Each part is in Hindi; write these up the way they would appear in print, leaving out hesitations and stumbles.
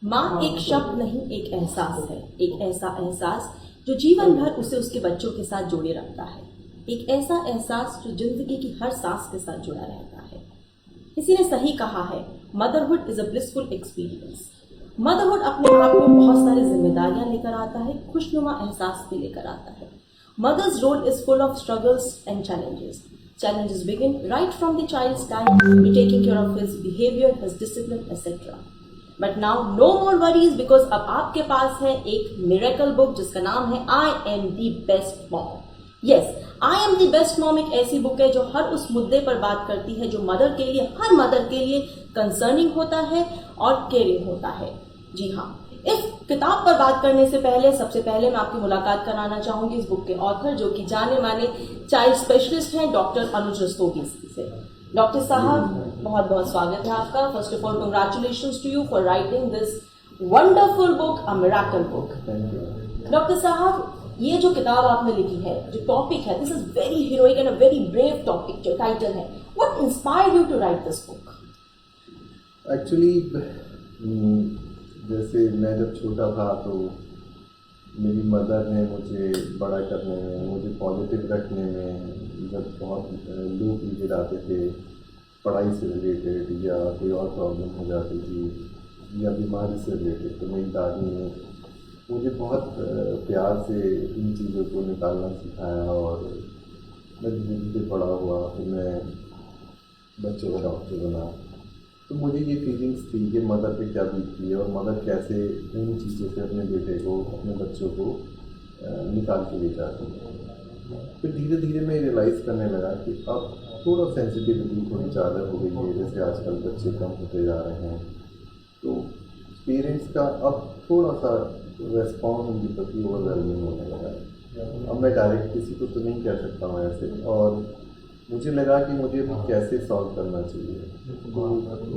माँ एक शब्द नहीं, एक एहसास है। एक ऐसा एहसास जो जीवन भर उसे उसके बच्चों के साथ जोड़े रखता है। एक ऐसा एहसास जो जिंदगी की हर सांस के साथ जुड़ा रहता है। किसी ने सही कहा है, motherhood is a blissful experience. Motherhood अपने आप में बहुत सारी जिम्मेदारियां लेकर आता है, खुशनुमा एहसास भी लेकर आता है। Mother's role is full of struggles and challenges. Challenges begin right from the child's time to taking care of his behavior, his discipline, etc. But now no more worries because अब आपके पास है एक मिरेकल बुक जिसका नाम है I am the best mom. Yes, I am the best mom एक ऐसी बुक है जो हर उस मुद्दे पर बात करती है जो मदर के लिए, हर मदर के लिए कंसर्निंग होता है और केयरिंग होता है। जी हाँ, इस किताब पर बात करने से पहले सबसे पहले मैं आपकी मुलाकात कराना चाहूंगी इस बुक के ऑथर जो कि जाने माने चाइल्ड स्पेशलिस्ट हैं, डॉक्टर अनुज रस्तोगी से। डॉक्टर साहब, बहुत बहुत स्वागत है आपका। First of all congratulations to you for writing this wonderful book, a miracle book. Doctor साहब, ये जो किताब आपने लिखी है, जो टॉपिक है, this is very heroic and a very brave topic, जो टाइटल है, what inspired you to write this book? Actually जैसे मैं जब छोटा था तो मेरी मदर ने मुझे बड़ा करने में, मुझे पॉजिटिव रखने में, जब बहुत लो पीरियड आते थे पढ़ाई से रिलेटेड या कोई और प्रॉब्लम हो जाती थी या बीमारी से रिलेटेड, तो मेरी दादी ने मुझे बहुत प्यार से इन चीज़ों को निकालना सिखाया और मैं धीरे धीरे बड़ा हुआ। फिर मैं बच्चों का डॉक्टर बना, तो मुझे ये फीलिंग्स थी कि मदर पे क्या बीतती है और मदर कैसे उन चीज़ों से अपने बेटे को, अपने बच्चों को निकाल के ले जाती है। फिर धीरे धीरे मैं रियलाइज़ करने लगा कि अब थोड़ा सेंसिटिविटी थोड़ी ज़्यादा हो गई है, जैसे आजकल बच्चे कम होते जा रहे हैं, तो पेरेंट्स का अब थोड़ा सा रेस्पॉन्स उनके प्रति ओवरवेलमिंग होने लगा है। अब मैं डायरेक्ट किसी को तो नहीं कह सकता हूँ ऐसे, और मुझे लगा कि मुझे भी कैसे सॉल्व करना चाहिए। तो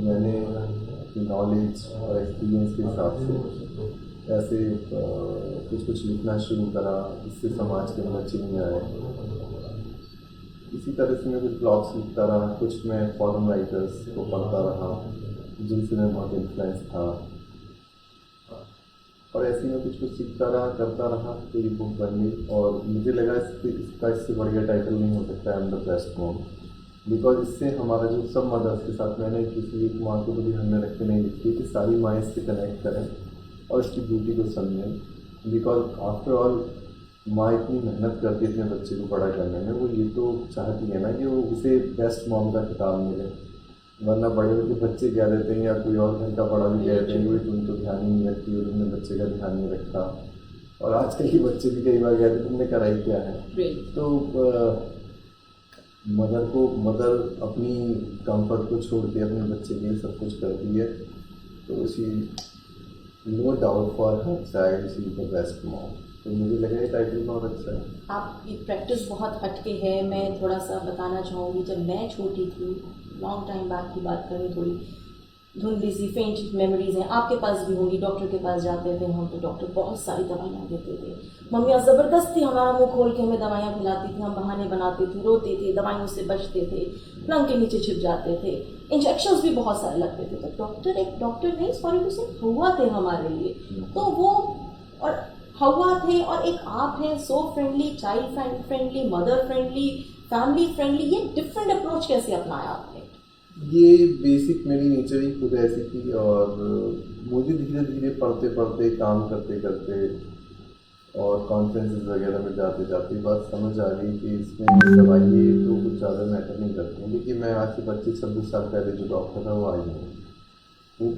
मैंने अपनी नॉलेज और एक्सपीरियंस के हिसाब से ऐसे कुछ लिखना शुरू करा जिससे समाज के अंदर चेंज आए। इसी तरह से मैं कुछ ब्लॉग्स लिखता रहा, कुछ मैं फॉरेन राइटर्स को पढ़ता रहा जिनसे मैं बहुत इन्फ्लुएंस था, और ऐसे में कुछ सीखता रहा, करता रहा, तो ये बुक बन गई। और मुझे लगा इससे बढ़िया टाइटल नहीं हो सकता, आई am the best mom, because इससे हमारा जो सब मदर्स के साथ, मैंने किसी एक माँ को भी ध्यान में रख के नहीं लिखी कि सारी माँ इससे कनेक्ट करें और इसकी ब्यूटी को समझें। बिकॉज आफ्टर ऑल माँ इतनी मेहनत करती है अपने बच्चे को बड़ा करने में, वो ये तो चाहती है ना कि वो उसे बेस्ट मॉम का खिताब मिले, वरना बड़े होकर बच्चे कह देते हैं या कोई और घर का बड़ा भी कहते हैं कि तुम तो ध्यान ही नहीं रखती हो, तुमने बच्चे का ध्यान नहीं रखा। और आजकल के बच्चे भी कई बार कहते हैं तुमने कराई क्या है। तो मदर अपनी कंफर्ट को छोड़ के अपने बच्चे के लिए सब कुछ करती है, तो she know doubt for her child she is the best mom. तो मुझे लगा ये टाइटल बहुत अच्छा है। आपकी प्रैक्टिस बहुत हटके है। मैं थोड़ा सा बताना चाहूँगी, जब मैं छोटी थी, लॉन्ग टाइम बैक की बात करें, थोड़ी धुंधली सी फेंट मेमोरीज हैं, आपके पास भी होंगी। डॉक्टर के पास जाते थे हम, तो डॉक्टर बहुत सारी दवाइयाँ देते थे। मम्मियाँ ज़बरदस्ती हमारा मुंह खोल के हमें दवाइयाँ खिलाती थी, हम बहाने बनाते थे, रोते थे, दवाइयों से बचते थे, पलंग के नीचे छिप जाते थे, इंजेक्शंस भी बहुत सारे लगते थे। तो डॉक्टर एक डॉक्टर नहीं, सॉरी टू से, हुआ थे हमारे लिए। तो वो और हवा थे और एक आप हैं, सो friendly, child friendly, mother friendly, family friendly. ये डिफरेंट अप्रोच कैसे अपनाया आपने? ये बेसिक मेरी नेचर ही खुद ऐसी थी, और मुझे धीरे धीरे पढ़ते पढ़ते, काम करते करते और कॉन्फ्रेंसेस वगैरह में जाते जाते बात समझ आ गई कि इसमें दवाइयाँ तो कुछ ज़्यादा मैटर नहीं करती हैं। देखिए, मैं आज से 25-26 साल पहले जो डॉक्टर था वो आज नहीं, वो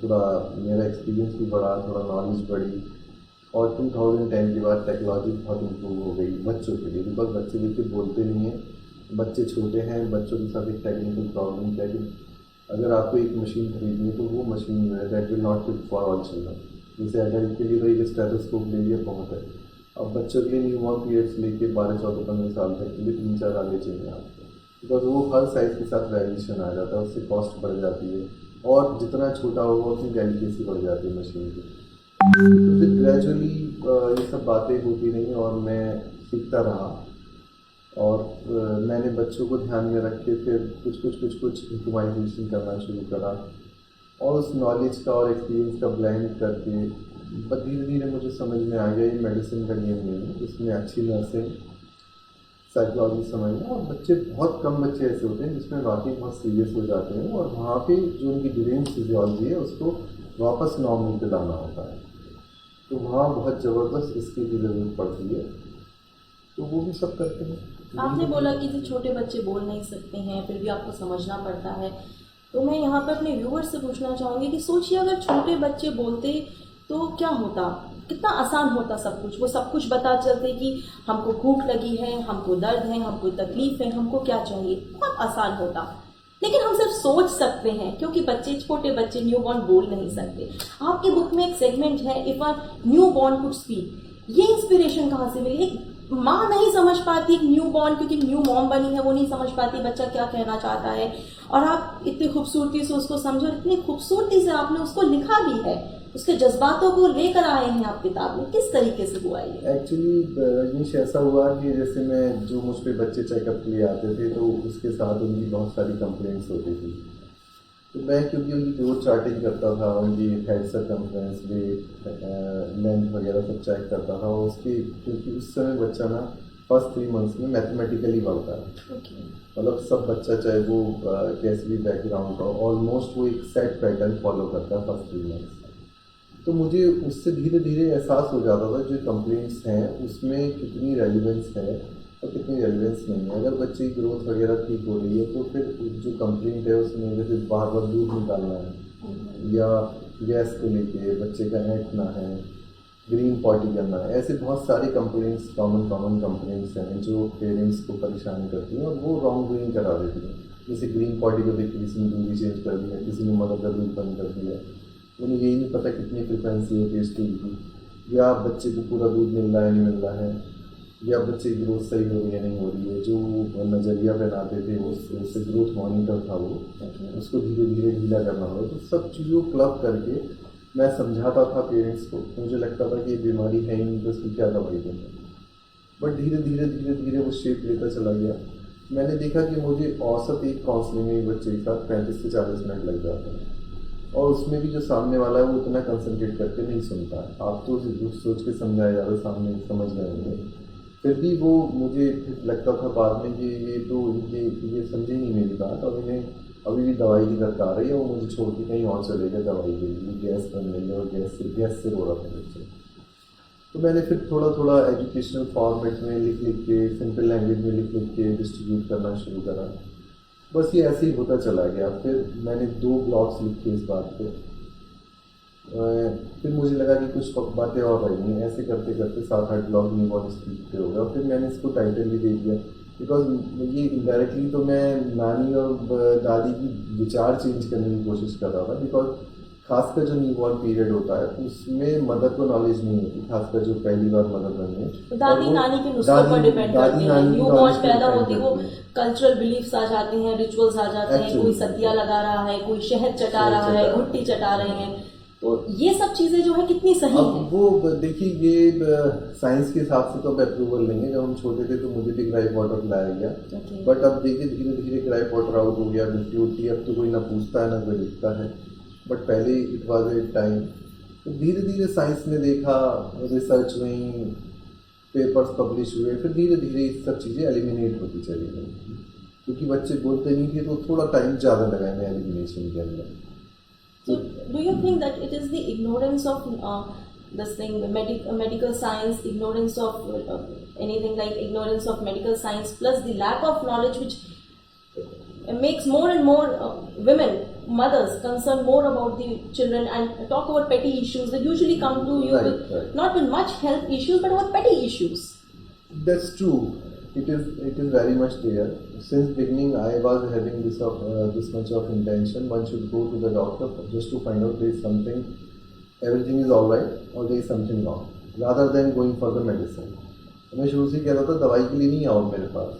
थोड़ा मेरा एक्सपीरियंस भी बढ़ा, थोड़ा नॉलेज बढ़ी, और 2010 के बाद टेक्नोलॉजी बहुत इम्प्रूव हो गई बच्चों के लिए। बिकॉज बच्चे देखिए बोलते नहीं हैं, बच्चे छोटे हैं, बच्चों के साथ एक टेक्निकल प्रॉब्लम क्या है कि अगर आपको एक मशीन खरीदनी है तो वो मशीन जो है that will not fit for all children. जैसे एडल्ट के लिए तो एक स्टेथोस्कोप ले लिया बहुत है, अब बच्चों के लिए न्यूबॉर्न पीरियड्स लेके 12-14-15 साल तक के लिए 3-4 आगे चाहिए आपको, बिकॉज वो हर साइज़ के साथ वेरिएशन आ जाता है, उससे कॉस्ट बढ़ जाती है, और जितना छोटा होगा उतनी डेलिकेसी बढ़ जाती है मशीन की। तो फिर ग्रेजुअली ये सब बातें होती रहीं और मैं सीखता रहा, और मैंने बच्चों को ध्यान में रख के फिर कुछ इम्प्रोवाइजेशन करना शुरू करा। और उस नॉलेज का और एक्सपीरियंस का ब्लेंड करके बट धीरे धीरे मुझे समझ में आ गया ये मेडिसिन का गेम नहीं है, इसमें अच्छी नर्सिंग साइकोलॉजी समझना। और बच्चे बहुत कम बच्चे ऐसे होते हैं जिसमें वाकई बहुत सीरियस हो जाते हैं और वहाँ पे जो उनकी डिरेंज फिजियोलॉजी है उसको वापस नॉर्मल पे लाना होता है, तो वहाँ बहुत ज़बरदस्त स्किल की ज़रूरत पड़ती है, तो वो भी सब करते हैं। आपने बोला कि जो छोटे बच्चे बोल नहीं सकते हैं फिर भी आपको समझना पड़ता है, तो मैं यहाँ पर अपने व्यूअर्स से पूछना चाहूँगी कि सोचिए अगर छोटे बच्चे बोलते तो क्या होता, कितना आसान होता सब कुछ। वो सब कुछ बता चलते कि हमको भूख लगी है, हमको दर्द है, हमको तकलीफ है, हमको क्या चाहिए, बहुत आसान होता। लेकिन हम सिर्फ सोच सकते हैं क्योंकि बच्चे, छोटे बच्चे न्यू बॉर्न बोल नहीं सकते। आपकी बुक में एक सेगमेंट है if a new born could speak, ये इंस्पिरेशन कहाँ से मिली? एक माँ नहीं समझ पाती एक न्यू बॉर्न, क्योंकि न्यू मॉम बनी है, वो नहीं समझ पाती बच्चा क्या कहना चाहता है, और आप इतनी खूबसूरती से उसको समझो, इतनी खूबसूरती से आपने उसको लिखा भी है, उसके जज्बातों को लेकर आए हैं आप किताब में। किस तरीके से हुआ ये? एक्चुअली रजनीश ऐसा हुआ कि जैसे मैं जो मुझ पे बच्चे चेकअप के लिए आते थे तो उसके साथ उनकी बहुत सारी कंप्लेंट्स होती थी, तो मैं क्योंकि उनकी ग्रोथ चार्टिंग करता था, उनकी हेड सर्कमफ्रेंस, वेट, लेंथ वगैरह सब चेक करता था, और उसकी क्योंकि उस समय बच्चा ना फर्स्ट 3 मंथ्स में मैथमेटिकली बढ़ता है। मतलब सब बच्चा चाहे वो कैसे भी बैकग्राउंड का ऑलमोस्ट वो एक सेट पैटर्न फॉलो करता है फर्स्ट 3 मंथ्स। तो मुझे उससे धीरे धीरे एहसास हो जाता था जो कंप्लेंट्स हैं उसमें कितनी रेलिवेंस है और कितनी रेलिवेंस नहीं है। अगर बच्चे की ग्रोथ वगैरह ठीक हो रही है तो फिर जो कंप्लेंट है उसमें जैसे बार बार दूध निकालना है या गैस को लेके बच्चे का ऐंठना है, ग्रीन पॉटी करना है, ऐसे बहुत सारी कंप्लेंट्स, कॉमन कंप्लेंट्स हैं जो पेरेंट्स को परेशान करती हैं और वो रॉन्ग डूइंग करा देती हैं। जैसे ग्रीन पॉटी को देख के किसी ने दूध चेंज कर दिया, किसी ने मदर का दूध बंद कर दिया, उन्हें यही नहीं पता कितनी फ्रिक्वेंसी होती है स्टूल की, या बच्चे को पूरा दूध मिल रहा है नहीं मिल रहा है, या बच्चे की ग्रोथ सही हो रही है नहीं हो रही है। जो नज़रिया बनाते थे उससे ग्रोथ मॉनिटर था वो, उसको धीरे धीरे ढीला करना होगा। तो सब चीज़ों क्लब करके मैं समझाता था पेरेंट्स को, मुझे लगता था कि ये बीमारी है ही नहीं तो उसकी क्या दवाई देंगे। बट धीरे धीरे वो शेप लेता चला गया। मैंने देखा कि मुझे औसत एक काउंसलिंग में बच्चे के साथ 35 से 40 मिनट लग जाते हैं, और उसमें भी जो सामने वाला है वो इतना कंसंट्रेट करके नहीं सुनता है। आप तो सोच के समझाया जा रहा है, सामने समझ रहे होंगे, फिर भी वो मुझे लगता था बाद में कि ये समझे नहीं मेरी बात, और इन्हें अभी भी दवाई की दरकार है, और वो मुझे छोड़ के कहीं और चले गए दवाई के लिए, गैस बन रही है और गैस से रो रहा था बच्चे। तो मैंने फिर थोड़ा थोड़ा एजुकेशनल फॉर्मेट में लिख के, सिंपल लैंग्वेज में लिख के डिस्ट्रीब्यूट करना शुरू करा। बस ये ऐसे ही होता चला गया। फिर मैंने 2 ब्लॉग्स लिखे इस बात पे, फिर मुझे लगा कि कुछ बातें और रही हैं, ऐसे करते करते 7-8 ब्लॉग न्यू बॉर्न स्पीक पे हो गया। फिर मैंने इसको टाइटल भी दे दिया, बिकॉज ये इनडायरेक्टली तो मैं नानी और दादी की विचार चेंज करने की कोशिश कर रहा था, बिकॉज खासकर जो न्यू बॉर्न पीरियड होता है उसमें मदर को नॉलेज नहीं होती, खासकर जो पहली बार मदर बनी है। तो दादी नानी के नुस्खों पर डिपेंड करते हैं। न्यू बॉर्न पैदा होती है वो कल्चरल बिलीफ्स आ जाते हैं, रिचुअल्स आ जाते हैं, कोई सतिया लगा रहा है, कोई शहद चटा रहा है, घुट्टी चटा रहे हैं, तो ये सब चीजें जो है कितनी सही है। वो देखिए ये साइंस के हिसाब से तो अब अप्रूवल नहीं है। जब हम छोटे थे तो मुझे भी ग्राइप वाटर पिलाया गया, बट अब देखिए धीरे धीरे ग्राइप वाटर आउट हो गया, मिट्टी अब तो कोई ना पूछता है ना कोई लिखता है, बट पहले इट वॉज ए टाइम। तो धीरे धीरे साइंस ने देखा, रिसर्च हुई, पेपर्स पब्लिश हुए, फिर धीरे धीरे ये सब चीज़ें एलिमिनेट होती चली गई, क्योंकि बच्चे बोलते नहीं थे तो थोड़ा टाइम ज़्यादा लगाएंगे एलिमिनेशन के अंदर। So, do you think that it is the ignorance of this thing, medical science, ignorance of anything like ignorance of medical science, plus the lack of knowledge, which makes more and more women, mothers, concerned more about the children and talk about petty issues? They usually come to you with not with much health issues, but about petty issues. That's true. It is very much there. Since beginning, I was having this much of intention. One should go to the doctor just to find out there is something, everything is all right, or there is something wrong, rather than going for the medicine. मैं शुरू से कहता था दवाई के लिए नहीं आओ मेरे पास,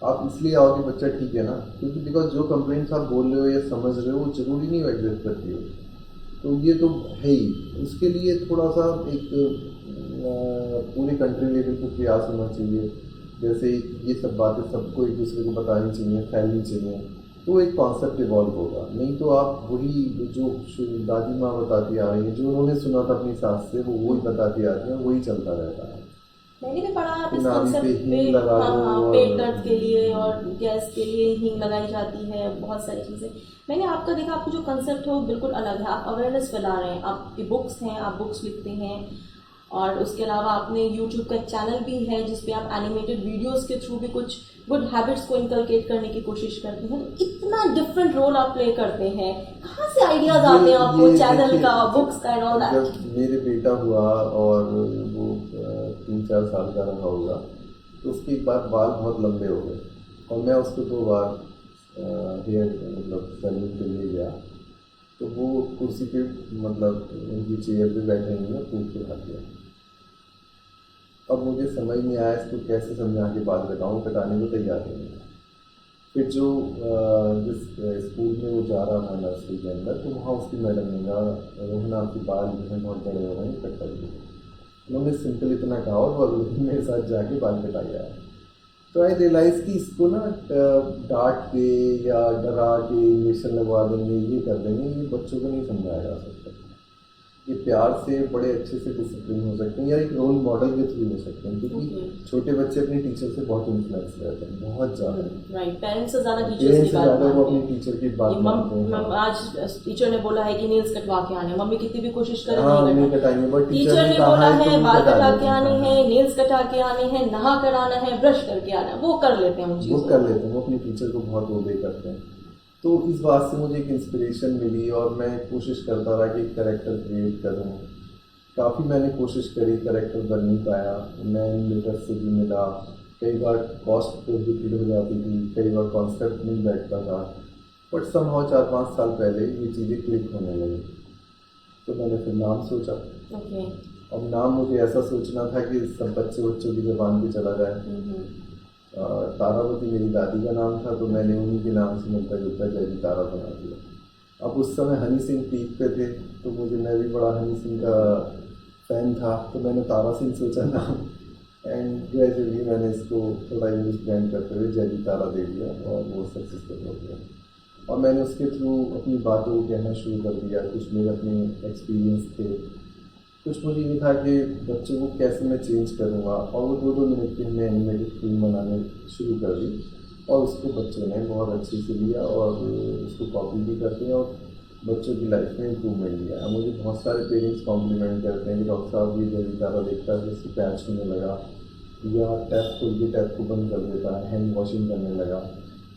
आप इसलिए आओ कि बच्चा ठीक है ना, क्योंकि बिकॉज जो कंप्लेंट्स आप बोल रहे हो या समझ रहे हो वो जरूरी नहीं एग्जिस्ट करती हो, तो ये तो है ही। उसके लिए थोड़ा सा एक पूरी कंट्री लेवल पर प्रयास होना चाहिए, जैसे ये सब बातें सबको एक दूसरे को बतानी चाहिए, फैलनी चाहिए, तो एक कॉन्सेप्ट इवॉल्व होगा। नहीं तो आप वही जो दादी माँ बताती आ रही है, जो उन्होंने सुना था अपनी सास से, वो वही बताती आ रही है, वही चलता रहता है मैंने भी पढ़ा आप कि इस नाभि पे कॉन्सेप्ट पे। हींग लगा हाँ दो हाँ, और पेट दर्द के लिए और गैस के लिए हींग लगाई जाती है, बहुत सारी चीज़ें। मैंने आपका देखा, आपको जो कंसेप्ट है वो बिल्कुल अलग है। आप अवेयरनेस फैला रहे हैं, आपकी बुक्स हैं, आप बुक्स लिखते हैं, और उसके अलावा आपने यूट्यूब का एक चैनल भी है जिस पे आप एनिमेटेड वीडियोस के थ्रू भी कुछ गुड हैबिट्स को इनकलकेट करने की कोशिश करते हैं। तो इतना डिफरेंट रोल आप प्ले करते हैं, कहाँ से आइडियाज आते हैं आपको चैनल देखिए, का, बुक्स का एंड ऑल दैट? जब मेरे बेटा हुआ और वो 3-4 साल का रहा होगा, तो उसके बाद बाल बहुत लंबे हो गए और मैं उसको 2 बार हेयर मतलब सैलून के लिए गया, तो वो कुर्सी पे मतलब उनकी चेयर पे बैठे हुए हैं, पूछ के खा गया। अब मुझे समझ नहीं आया इसको कैसे समझा के बाल कटाऊँ, कटाने को तैयार नहीं है। फिर जो जिस स्कूल में वो जा रहा था नर्सरी के अंदर, तो वहाँ उसकी मैडम ने कहा, रोहन आपके बाल जो हैं बहुत बड़े हो रहे हैं, कट कर दीजिए। उन्होंने सिंपल इतना कहा और वो अगले दिन मेरे साथ जाके बाल कटाया है। तो आई रियलाइज़ कि इसको ना डांट के या डरा के इंजेक्शन लगवा देंगे, ये कर देंगे, ये बच्चों को नहीं समझाया जा सकता। ये प्यार से बड़े अच्छे से डिसिप्लिन हो सकते हैं या एक रोल मॉडल के थ्रू हो सकते हैं, क्योंकि छोटे बच्चे अपने टीचर से बहुत इन्फ्लुएंस रहते हैं, बहुत ज़्यादा। राइट, पेरेंट्स से ज़्यादा टीचर्स पेरेंट्स की से बात ज़्यादा वो मानते अपनी हैं। टीचर की बात ये मानते हैं। आज टीचर ने बोला है कि नेल्स कटवा के आने, मम्मी कितनी भी कोशिश करे हाँ, नहीं नहीं कटा। कटाएंगे, बट टीचर ने कहा बोला है है तो बाल कटा कटा के देंगे। आने हाँ, हैं, नेल्स कटा के आने हैं, नहा कर आना है, ब्रश करके आना है, वो कर लेते हैं उन वो चीज़ों कर लेते हैं, वो अपनी टीचर को बहुत ओबे करते हैं। तो इस बात से मुझे एक इंस्पिरेशन मिली और मैं कोशिश करता रहा कि एक कैरेक्टर क्रिएट करूँ। काफ़ी मैंने कोशिश करी, कैरेक्टर बन नहीं पाया। मैं एनिमेटर से भी मिला, कई बार कॉस्ट प्रोहिबिटेड हो जाती थी, कई बार कॉन्सेप्ट नहीं बैठता था, बट समहाउ 4-5 साल पहले ये चीज़ें क्लिक होने लगी। तो मैंने फिर नाम सोचा। ओके। अब नाम मुझे ऐसा सोचना था कि सब बच्चों की ज़बान पे चला जाए। तारावती मेरी दादी का नाम था, तो मैंने उन्हीं के नाम से मिलता जुलता जयजी तारा बना दिया। अब उस समय हनी सिंह पीक पे थे, तो मैं भी बड़ा हनी सिंह का फ़ैन था, तो मैंने तारा सिंह सोचा नाम, एंड ग्रेजुअली मैंने इसको थोड़ा इंग्लिश ब्लेंड करते हुए जयजी तारा दे दिया और वो सक्सेसफुल हो गया। और मैंने उसके थ्रू अपनी बातों को कहना शुरू कर दिया। कुछ मेरे अपने एक्सपीरियंस थे, कुछ मुझे ये था कि बच्चों को कैसे मैं चेंज करूँगा, और वो 2-2 मिनट की हमने एनिमेटेड फिल्म बनाने शुरू कर दी और उसको बच्चों ने बहुत अच्छे से लिया और उसको कॉपी भी करते हैं और बच्चों की लाइफ में इम्प्रूवमेंट दिया है। मुझे बहुत सारे पेरेंट्स कॉम्प्लीमेंट करते हैं कि डॉक्टर साहब ये जल्दी तारा देखता है जिससे पैच होने लगा, या टैप खोल के टैप को बंद कर देता है, हैंड वॉशिंग करने लगा।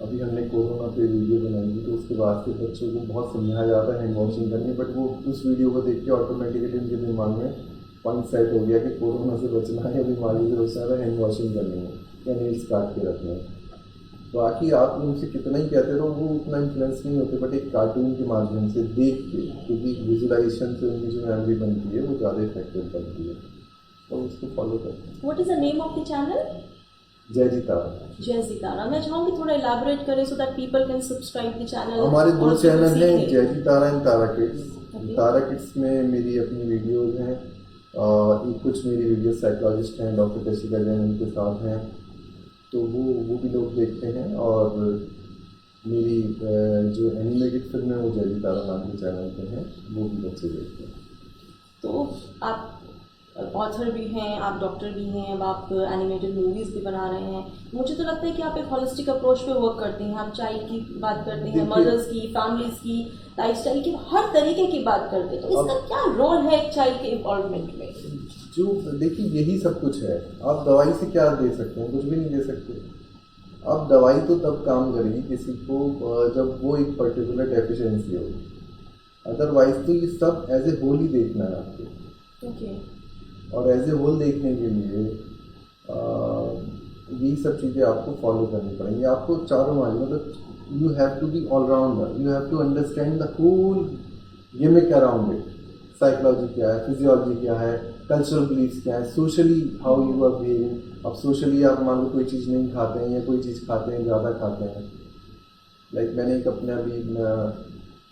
अभी हमने कोरोना पे वीडियो बनाई थी, तो उसके बाद से बच्चों को बहुत समझाया जाता है हैंड वॉशिंग करनी, बट वो उस वीडियो को देख के ऑटोमेटिकली उनके दिमाग में पॉइंट सेट हो गया कि कोरोना से बचना है या बीमारी से बचना है, हैंड वॉशिंग करनी है या नेल्स काट के रखना है। बाकी आप उनसे कितना ही कहते रहो, वो उतना इन्फ्लुएंस नहीं होते, बट एक कार्टून के माध्यम से देख के, क्योंकि विजुलाइजेशन से उनकी जो मेमोरी बनती है वो ज़्यादा इफेक्टिव बनती है, और उसको फॉलो करते हैं। What is the name of the channel? Jayji Tara. Jayji Tara. मैं चाहूँगी थोड़ा इलाबोरेट करें so that people can subscribe the channel. हमारे 2 चैनल हैं, Jayji Tara and Tara kids. Okay. Tara kids में मेरी अपनी वीडियोज़ हैं, कुछ मेरी वीडियो साइकोलॉजिस्ट हैं डॉक्टर कशिका जैन, उनके साथ हैं, तो वो भी लोग देखते हैं। और मेरी जो एनिमेटेड फिल्म है वो जयजी तारा नाम के चैनल पे है, वो भी बच्चे देखते हैं। तो आप ऑथर भी हैं, आप डॉक्टर भी हैं, अब आप एनिमेटेड मूवीज़ भी बना रहे हैं। मुझे तो लगता है कि आप एक होलिस्टिक अप्रोच पे वर्क करते हैं। आप चाइल्ड की बात करते हैं, मदर्स की, फैमिलीज़ की, लाइफस्टाइल की, हर तरीके की बात करते हैं। तो इसका क्या रोल है एक चाइल्ड के इन्वॉल्वमेंट में? जो देखिए, यही सब कुछ है। आप दवाई से क्या दे सकते हैं? कुछ भी नहीं दे सकते। अब दवाई तो तब काम करेगी किसी को जब वो एक पर्टिकुलर डेफिशिएंसी होगी, अदरवाइज तो ये सब एज ए होल ही देखना है आपको। ओके। और एज ए होल देखने के लिए यही सब चीज़ें आपको फॉलो करनी पड़ेंगी। आपको चारों मार्ग, मतलब you have to be allrounder, you have to understand the whole gimmick around it. Psychology क्या है, फिजियोलॉजी क्या है, कल्चरल बिलीफ्स क्या है, socially how you are behaving. अब सोशली आप मान लो कोई चीज़ नहीं खाते हैं या कोई चीज़ खाते हैं, ज़्यादा खाते हैं, लाइक मैंने एक अपने अभी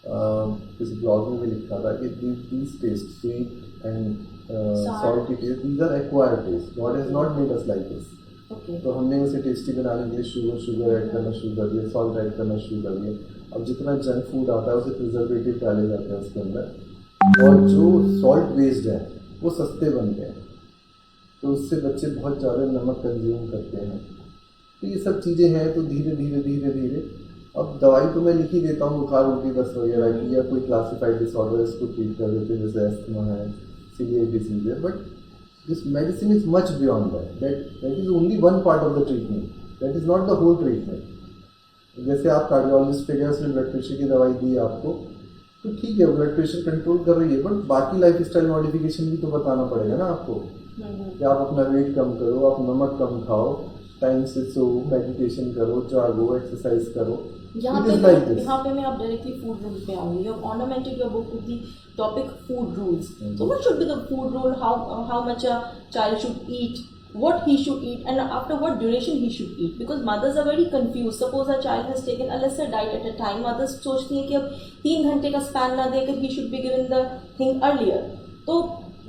किसी ब्लॉग में भी लिखा था कि these taste, sweet and salty taste, these are acquired taste. God has not made us like this. Okay. तो हमने उसे टेस्टी बनाने के लिए शुगर ऐड करना शुरू कर दिया, सॉल्ट ऐड करना शुरू कर दिया। अब जितना जंक फूड आता है उसे प्रिजर्वेटिव डाले जाते हैं उसके अंदर, और जो सॉल्ट बेस्ड है वो सस्ते बनते हैं, तो उससे बच्चे बहुत ज़्यादा नमक कंज्यूम करते हैं। तो ये सब चीज़ें हैं। तो धीरे धीरे धीरे धीरे अब दवाई तो मैं लिख ही देता हूँ बुखार उल्टी दस्त वगैरह की, या कोई क्लासिफाइड डिसऑर्डर है इसको ट्रीट कर देते हैं, जैसे एस्थमा है, सीवियर डिजीज है। But this medicine is much beyond that is only one part of the treatment, that is not the whole treatment. जैसे आप कार्डियोलॉजिस्ट पे गए, उसने ब्लड प्रेशर की दवाई दी आपको, तो ठीक है ब्लड प्रेशर कंट्रोल कर रही है, बट बाकी लाइफ स्टाइल मॉडिफिकेशन भी तो बताना पड़ेगा ना आपको, कि आप अपना वेट कम करो, आप नमक कम खाओ, टाइम से सो, मेडिटेशन करो, जागो, एक्सरसाइज करो। यहाँ पे मैं अब डायरेक्टली फूड रूल पे आऊंगी। You have ornamented your book with the topic food rules. So what should be the food rule? How much a child should eat? What he should eat, and after what duration he should eat? Because mothers are very confused. Suppose a child has taken a lesser diet at a time. Mothers सोचती हैं कि अब 3 घंटे का स्पैन ना देकर he should be given the thing earlier. तो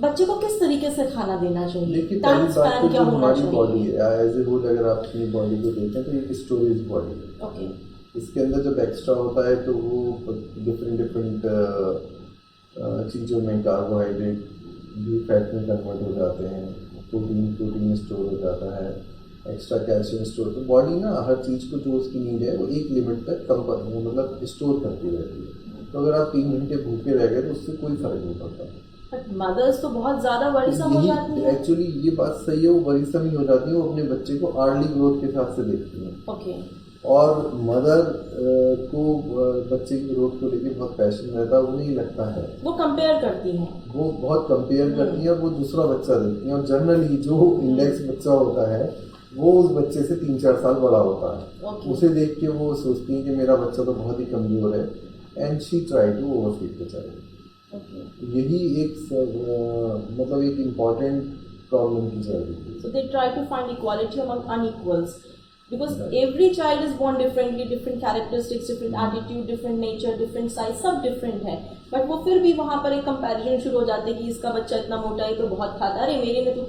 बच्चे को किस तरीके से खाना देना चाहिए? देखिए पहली बात तो जो हमारी बॉडी है एज ए होल, अगर आप अपनी बॉडी को देखें तो एक स्टोरेज बॉडी है। ओके। इसके अंदर जब एक्स्ट्रा होता है तो वो डिफरेंट चीज़ों में, कार्बोहाइड्रेट भी फैट में कन्वर्ट हो जाते हैं, प्रोटीन स्टोर हो जाता है, एक्स्ट्रा कैल्शियम स्टोर। तो बॉडी ना हर चीज़ को जो उसकी नीड है वो एक लिमिट तक मतलब स्टोर करती रहती है। तो अगर आप 3 घंटे भूखे रह गए तो उससे कोई फर्क नहीं पड़ता। बट मदर्स तो बहुत ज़्यादा वरीसम हो जाती हैं। एक्चुअली ये बात सही है, वो वरीसम ही हो जाती है, वो अपने बच्चे को अर्ली ग्रोथ के हिसाब से देखती हैं। ओके। और मदर को बच्चे की ग्रोथ को लेके बहुत पैशन रहता है, उन्हें ही लगता है, वो कंपेयर करती हैं, वो बहुत कंपेयर करती हैं, और वो दूसरा बच्चा देखती हैं, और जनरली जो इंडेक्स बच्चा होता है वो उस बच्चे से 3-4 साल बड़ा होता है। उसे देख के वो सोचती हैं कि मेरा बच्चा तो बहुत ही कमज़ोर है, and she try to overfeed the child. यही एक मतलब एक इम्पॉर्टेंट प्रॉब्लम की जड़ है। So they try to find equality among unequals. Because every child is born differently, different characteristics, different attitude, different nature, different size, सब different है। बट वो फिर भी वहाँ पर एक कंपैरिजन शुरू हो जाते हैं कि इसका बच्चा इतना मोटा है तो बहुत खाता है, अरे मेरे में तो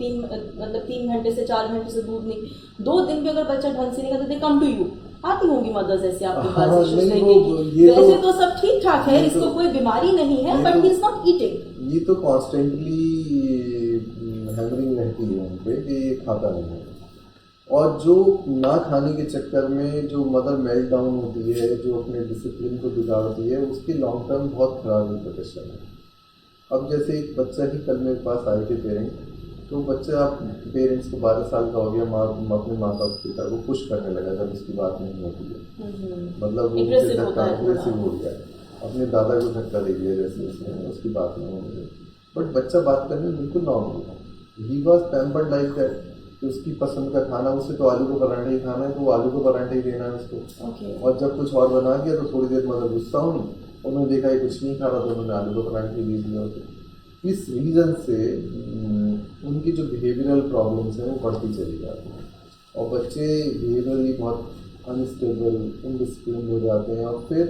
3 घंटे से 4 घंटे से दूध नहीं, 2 दिन भी अगर बच्चा ढंग से नहीं खाता, दे कम टू यू। आती होंगी मदर्स ऐसे आपके पास इश्यूज लेके, वैसे तो सब ठीक ठाक है, इसको कोई बीमारी नहीं है, but he is not eating. ये तो कॉन्स्टेंटली हैमरिंग रहती है उन पे कि ये खाता नहीं है, और जो ना खाने के चक्कर में जो मदर मेल्ट डाउन होती है, जो अपने डिसिप्लिन को बिगाड़ती है, उसकी लॉन्ग टर्म बहुत खराब रिपोर्टेशन है। अब जैसे एक बच्चा ही कल मेरे पास आए थे पेरेंट, तो बच्चा पेरेंट्स को 12 साल का हो गया, अपने माता पिता को पुश करने लगा जब उसकी बात नहीं होती है, मतलब वो धक्का एग्रेसिव हो गया, अपने दादा को धक्का दे दिया जैसे उसकी बात नहीं हो रही। बट बच्चा बात करने में बिल्कुल नॉर्मल था, he was pampered like that, कि उसकी पसंद का खाना, उसे तो आलू का पराठा ही खाना है तो आलू का पराठा ही देना है उसको। और जब कुछ और बना दिया तो थोड़ी देर मतलब गुस्सा हुई, उन्होंने देखा ये कुछ नहीं खा रहा, तो उन्होंने आलू का पराठा ही दे दिया उसे। इस रीज़न से उनकी जो बिहेवियरल प्रॉब्लम्स हैं वो बढ़ती चली जाती हैं, और बच्चे बिहेवियरली बहुत अनस्टेबल, इनडिसिप्लिन हो जाते हैं, और फिर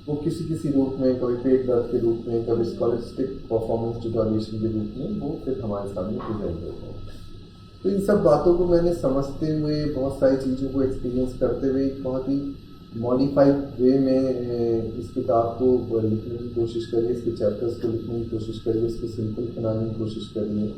वो किसी रूप में, कभी पेट दर्द के रूप में, कभी स्कॉलस्टिक परफॉर्मेंस डिटॉर्शन के रूप में वो फिर हमारे सामने प्रेजेंट होते हैं। तो इन सब बातों को मैंने समझते हुए, बहुत सारी चीज़ों को एक्सपीरियंस करते हुए, एक बहुत ही मॉडिफाइड वे में इस किताब को लिखने की कोशिश करी, इसके चैप्टर्स को लिखने की कोशिश करी, इसको सिंपल बनाने की कोशिश करी है।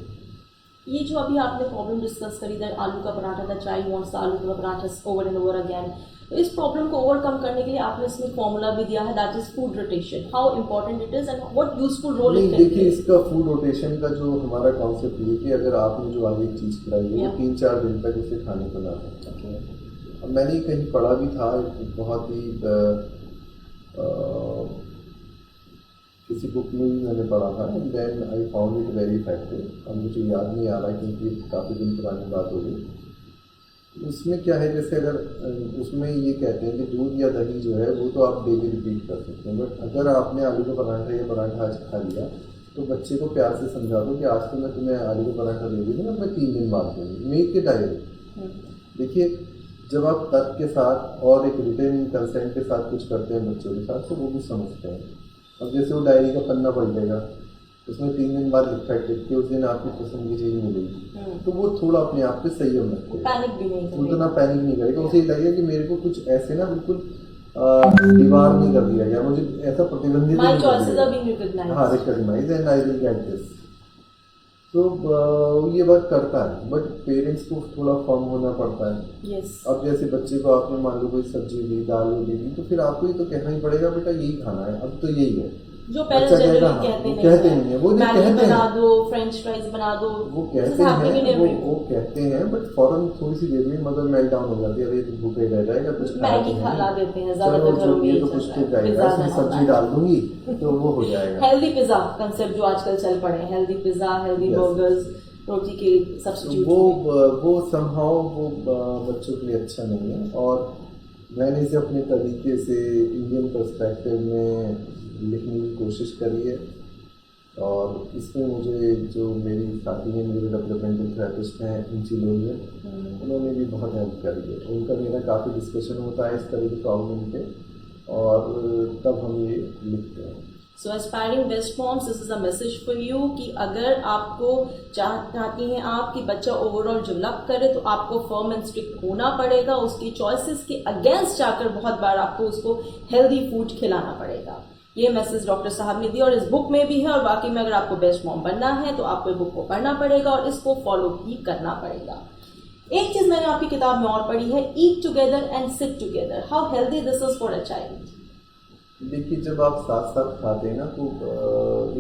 ये जो अभी आपने प्रॉब्लम डिस्कस करी, दैट आलू का paratha, the child wants the आलू का paratha over and over again, तो इस प्रॉब्लम को ओवरकम करने के लिए आपने इसमें फॉर्मूला भी दिया है, that is food rotation, how important it is and what useful role it play. देखिए इसका फूड रोटेशन का जो हमारा कॉन्सेप्ट ये कि अगर आपने जो आगे एक चीज़ खिलाई है वो 3-4 दिन तक उसे खाने को ना दें। अब मैंने कहीं पढ़ा भी था, बहुत ही किसी बुक में भी मैंने पढ़ा था, and then I found it very effective. अब मुझे याद नहीं आ रहा क्योंकि काफ़ी दिन पुरानी बात हो गई। उसमें क्या है, जैसे अगर उसमें ये कहते हैं कि दूध या दही जो है वो तो आप डेली रिपीट कर सकते हैं, बट अगर आपने आलू का पराठा या पराठा आज खा लिया तो बच्चे को प्यार से समझा दो कि आज तो मैं तुम्हें आलू का पराठा दे दूँगी ना, मैं 3 दिन बाद दूँगी, मेक इट डायरी। देखिए जब आप तर्क के साथ और एक रिटन कंसेंट के साथ कुछ करते हैं बच्चों के साथ, तो वो भी समझते हैं। अब जैसे वो डायरी का पन्ना पलटेगा उसमें 3 दिन बाद लिखा है कि उस दिन आपकी पसंद की चीज़ मिलेगी, तो वो थोड़ा अपने आप पे संयम रखेगा, पैनिक भी नहीं करेगा। उतना पैनिक नहीं करेगा। उसे ये लगेगा कि मेरे को कुछ ऐसे ना बिल्कुल दीवार नहीं कर दिया गया, मुझे ऐसा प्रतिबंधित My नहीं कर choices दिया are गया। being recognized. हाँ, recognise and I will get this. तो ये बात करता है, बट पेरेंट्स को थोड़ा फर्म होना पड़ता है। Yes. अब जैसे बच्चे को आपने मान लो कोई सब्जी दी, दाल रोटी दी, तो फिर आपको ये तो कहना ही पड़ेगा बेटा यही खाना है, अब तो यही है। जो पेरेंट्स बच्चा जनरली कहेगा, कहते नहीं है, वो नहीं मैगी कहते बना हैं, दो, फ्रेंच फ्राइज बना दो, वो This is कहते happening in हैं, every वो कहते हैं, बट फौरन थोड़ी सी देर में मदर मेल्ट डाउन हो जाती है, अरे तो भूखे रह जाएगा, कुछ खाया मैगी तो खिला नहीं। देते हैं चलो ज्यादातर घरों में, ये तो कुछ तो जाएगा, इसमें सब्जी डाल दूंगी तो वो हो जाएगा। हेल्दी पिज्जा कंसेप्ट जो आजकल चल पड़े हैं, healthy pizza, healthy Yes. Burgers, रोटी के सब्स्टिट्यूट। वो समहाउ वो बच्चों के लिए अच्छा नहीं है, और मैंने इसे अपने तरीके से इंडियन पर्सपेक्टिव में लिखने की कोशिश करी है, और इसमें मुझे जो मेरी साथी हैं, मेरे डेवलपमेंटल थेरेपिस्ट हैं इंची लोनियन, उन्होंने भी बहुत हेल्प करी है। उनका मेरा काफ़ी डिस्कशन होता है इस तरह की प्रॉब्लम पे, और तब हम ये लिखते हैं। So aspiring best moms, this is a message for you कि अगर आपको चाहती हैं आप कि बच्चा ओवरऑल डेवलप करे, तो आपको फर्म एंड स्ट्रिक्ट होना पड़ेगा, उसकी चॉइसेस के अगेंस्ट जाकर बहुत बार आपको उसको हेल्दी फूड खिलाना पड़ेगा। ये मैसेज डॉक्टर साहब ने दिया, और इस बुक में भी है, और वाकई में अगर आपको बेस्ट मॉम बनना है तो आपको ये बुक को पढ़ना पड़ेगा और इसको फॉलो भी करना पड़ेगा। एक चीज मैंने आपकी किताब में और पढ़ी है, ईट together and sit together, how healthy this is for a child. देखिए, जब आप साथ साथ खाते हैं ना, तो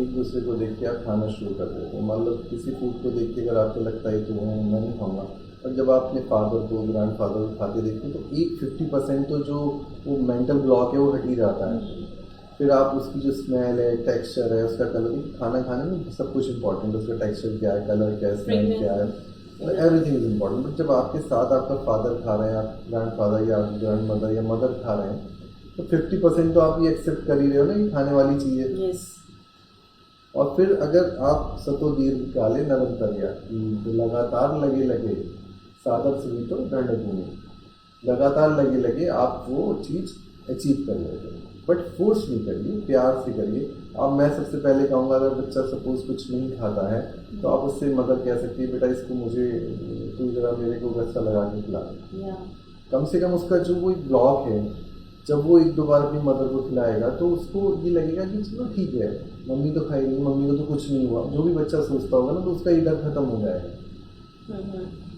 एक दूसरे को देख के आप खाना शुरू कर देते हैं। मान लो किसी फूड को देख के अगर आपको लगता है तो मैं नहीं खाऊंगा, और जब आप अपने फादर को, ग्रैंड फादर को खाते देखते हैं, तो एक 50% तो जो वो मेंटल ब्लॉक है वो हट ही जाता है। फिर आप उसकी जो स्मेल है, टेक्सचर है, उसका कलर, खाना खाने में सब कुछ इम्पोर्टेंट है, उसका टेक्सचर क्या है, कलर क्या है, स्मेल क्या है, एवरीथिंग इज इम्पोर्टेंट। बट जब आपके साथ आपका फादर खा रहे हैं, आप ग्रैंड फादर या ग्रैंड मदर या मदर खा रहे हैं, तो 50% तो आप ये एक्सेप्ट कर ही रहे हो ना, ये खाने वाली चीज़ है। yes. और फिर अगर आप सतो दीर्घकाले निरंतर्या, लगातार लगे सादर सुनीतो दंडभूमि, लगातार लगे आप वो चीज़ अचीव कर लेते हैं, बट फोर्स नहीं करिए, प्यार से करिए। अब मैं सबसे पहले कहूँगा, अगर बच्चा सपोज कुछ नहीं खाता है, तो आप उससे मदर कह सकती है, बेटा इसको मुझे तू जरा मेरे को गस्सा लगा के खिला। कम से कम उसका जो वो ब्लॉक है, जब वो 1-2 बार अपनी मदर को खिलाएगा, तो उसको ये लगेगा कि चलो ठीक है, मम्मी तो खाएगी, मम्मी को तो कुछ नहीं हुआ, जो भी बच्चा सोचता होगा ना, तो उसका ये डर खत्म हो जाएगा।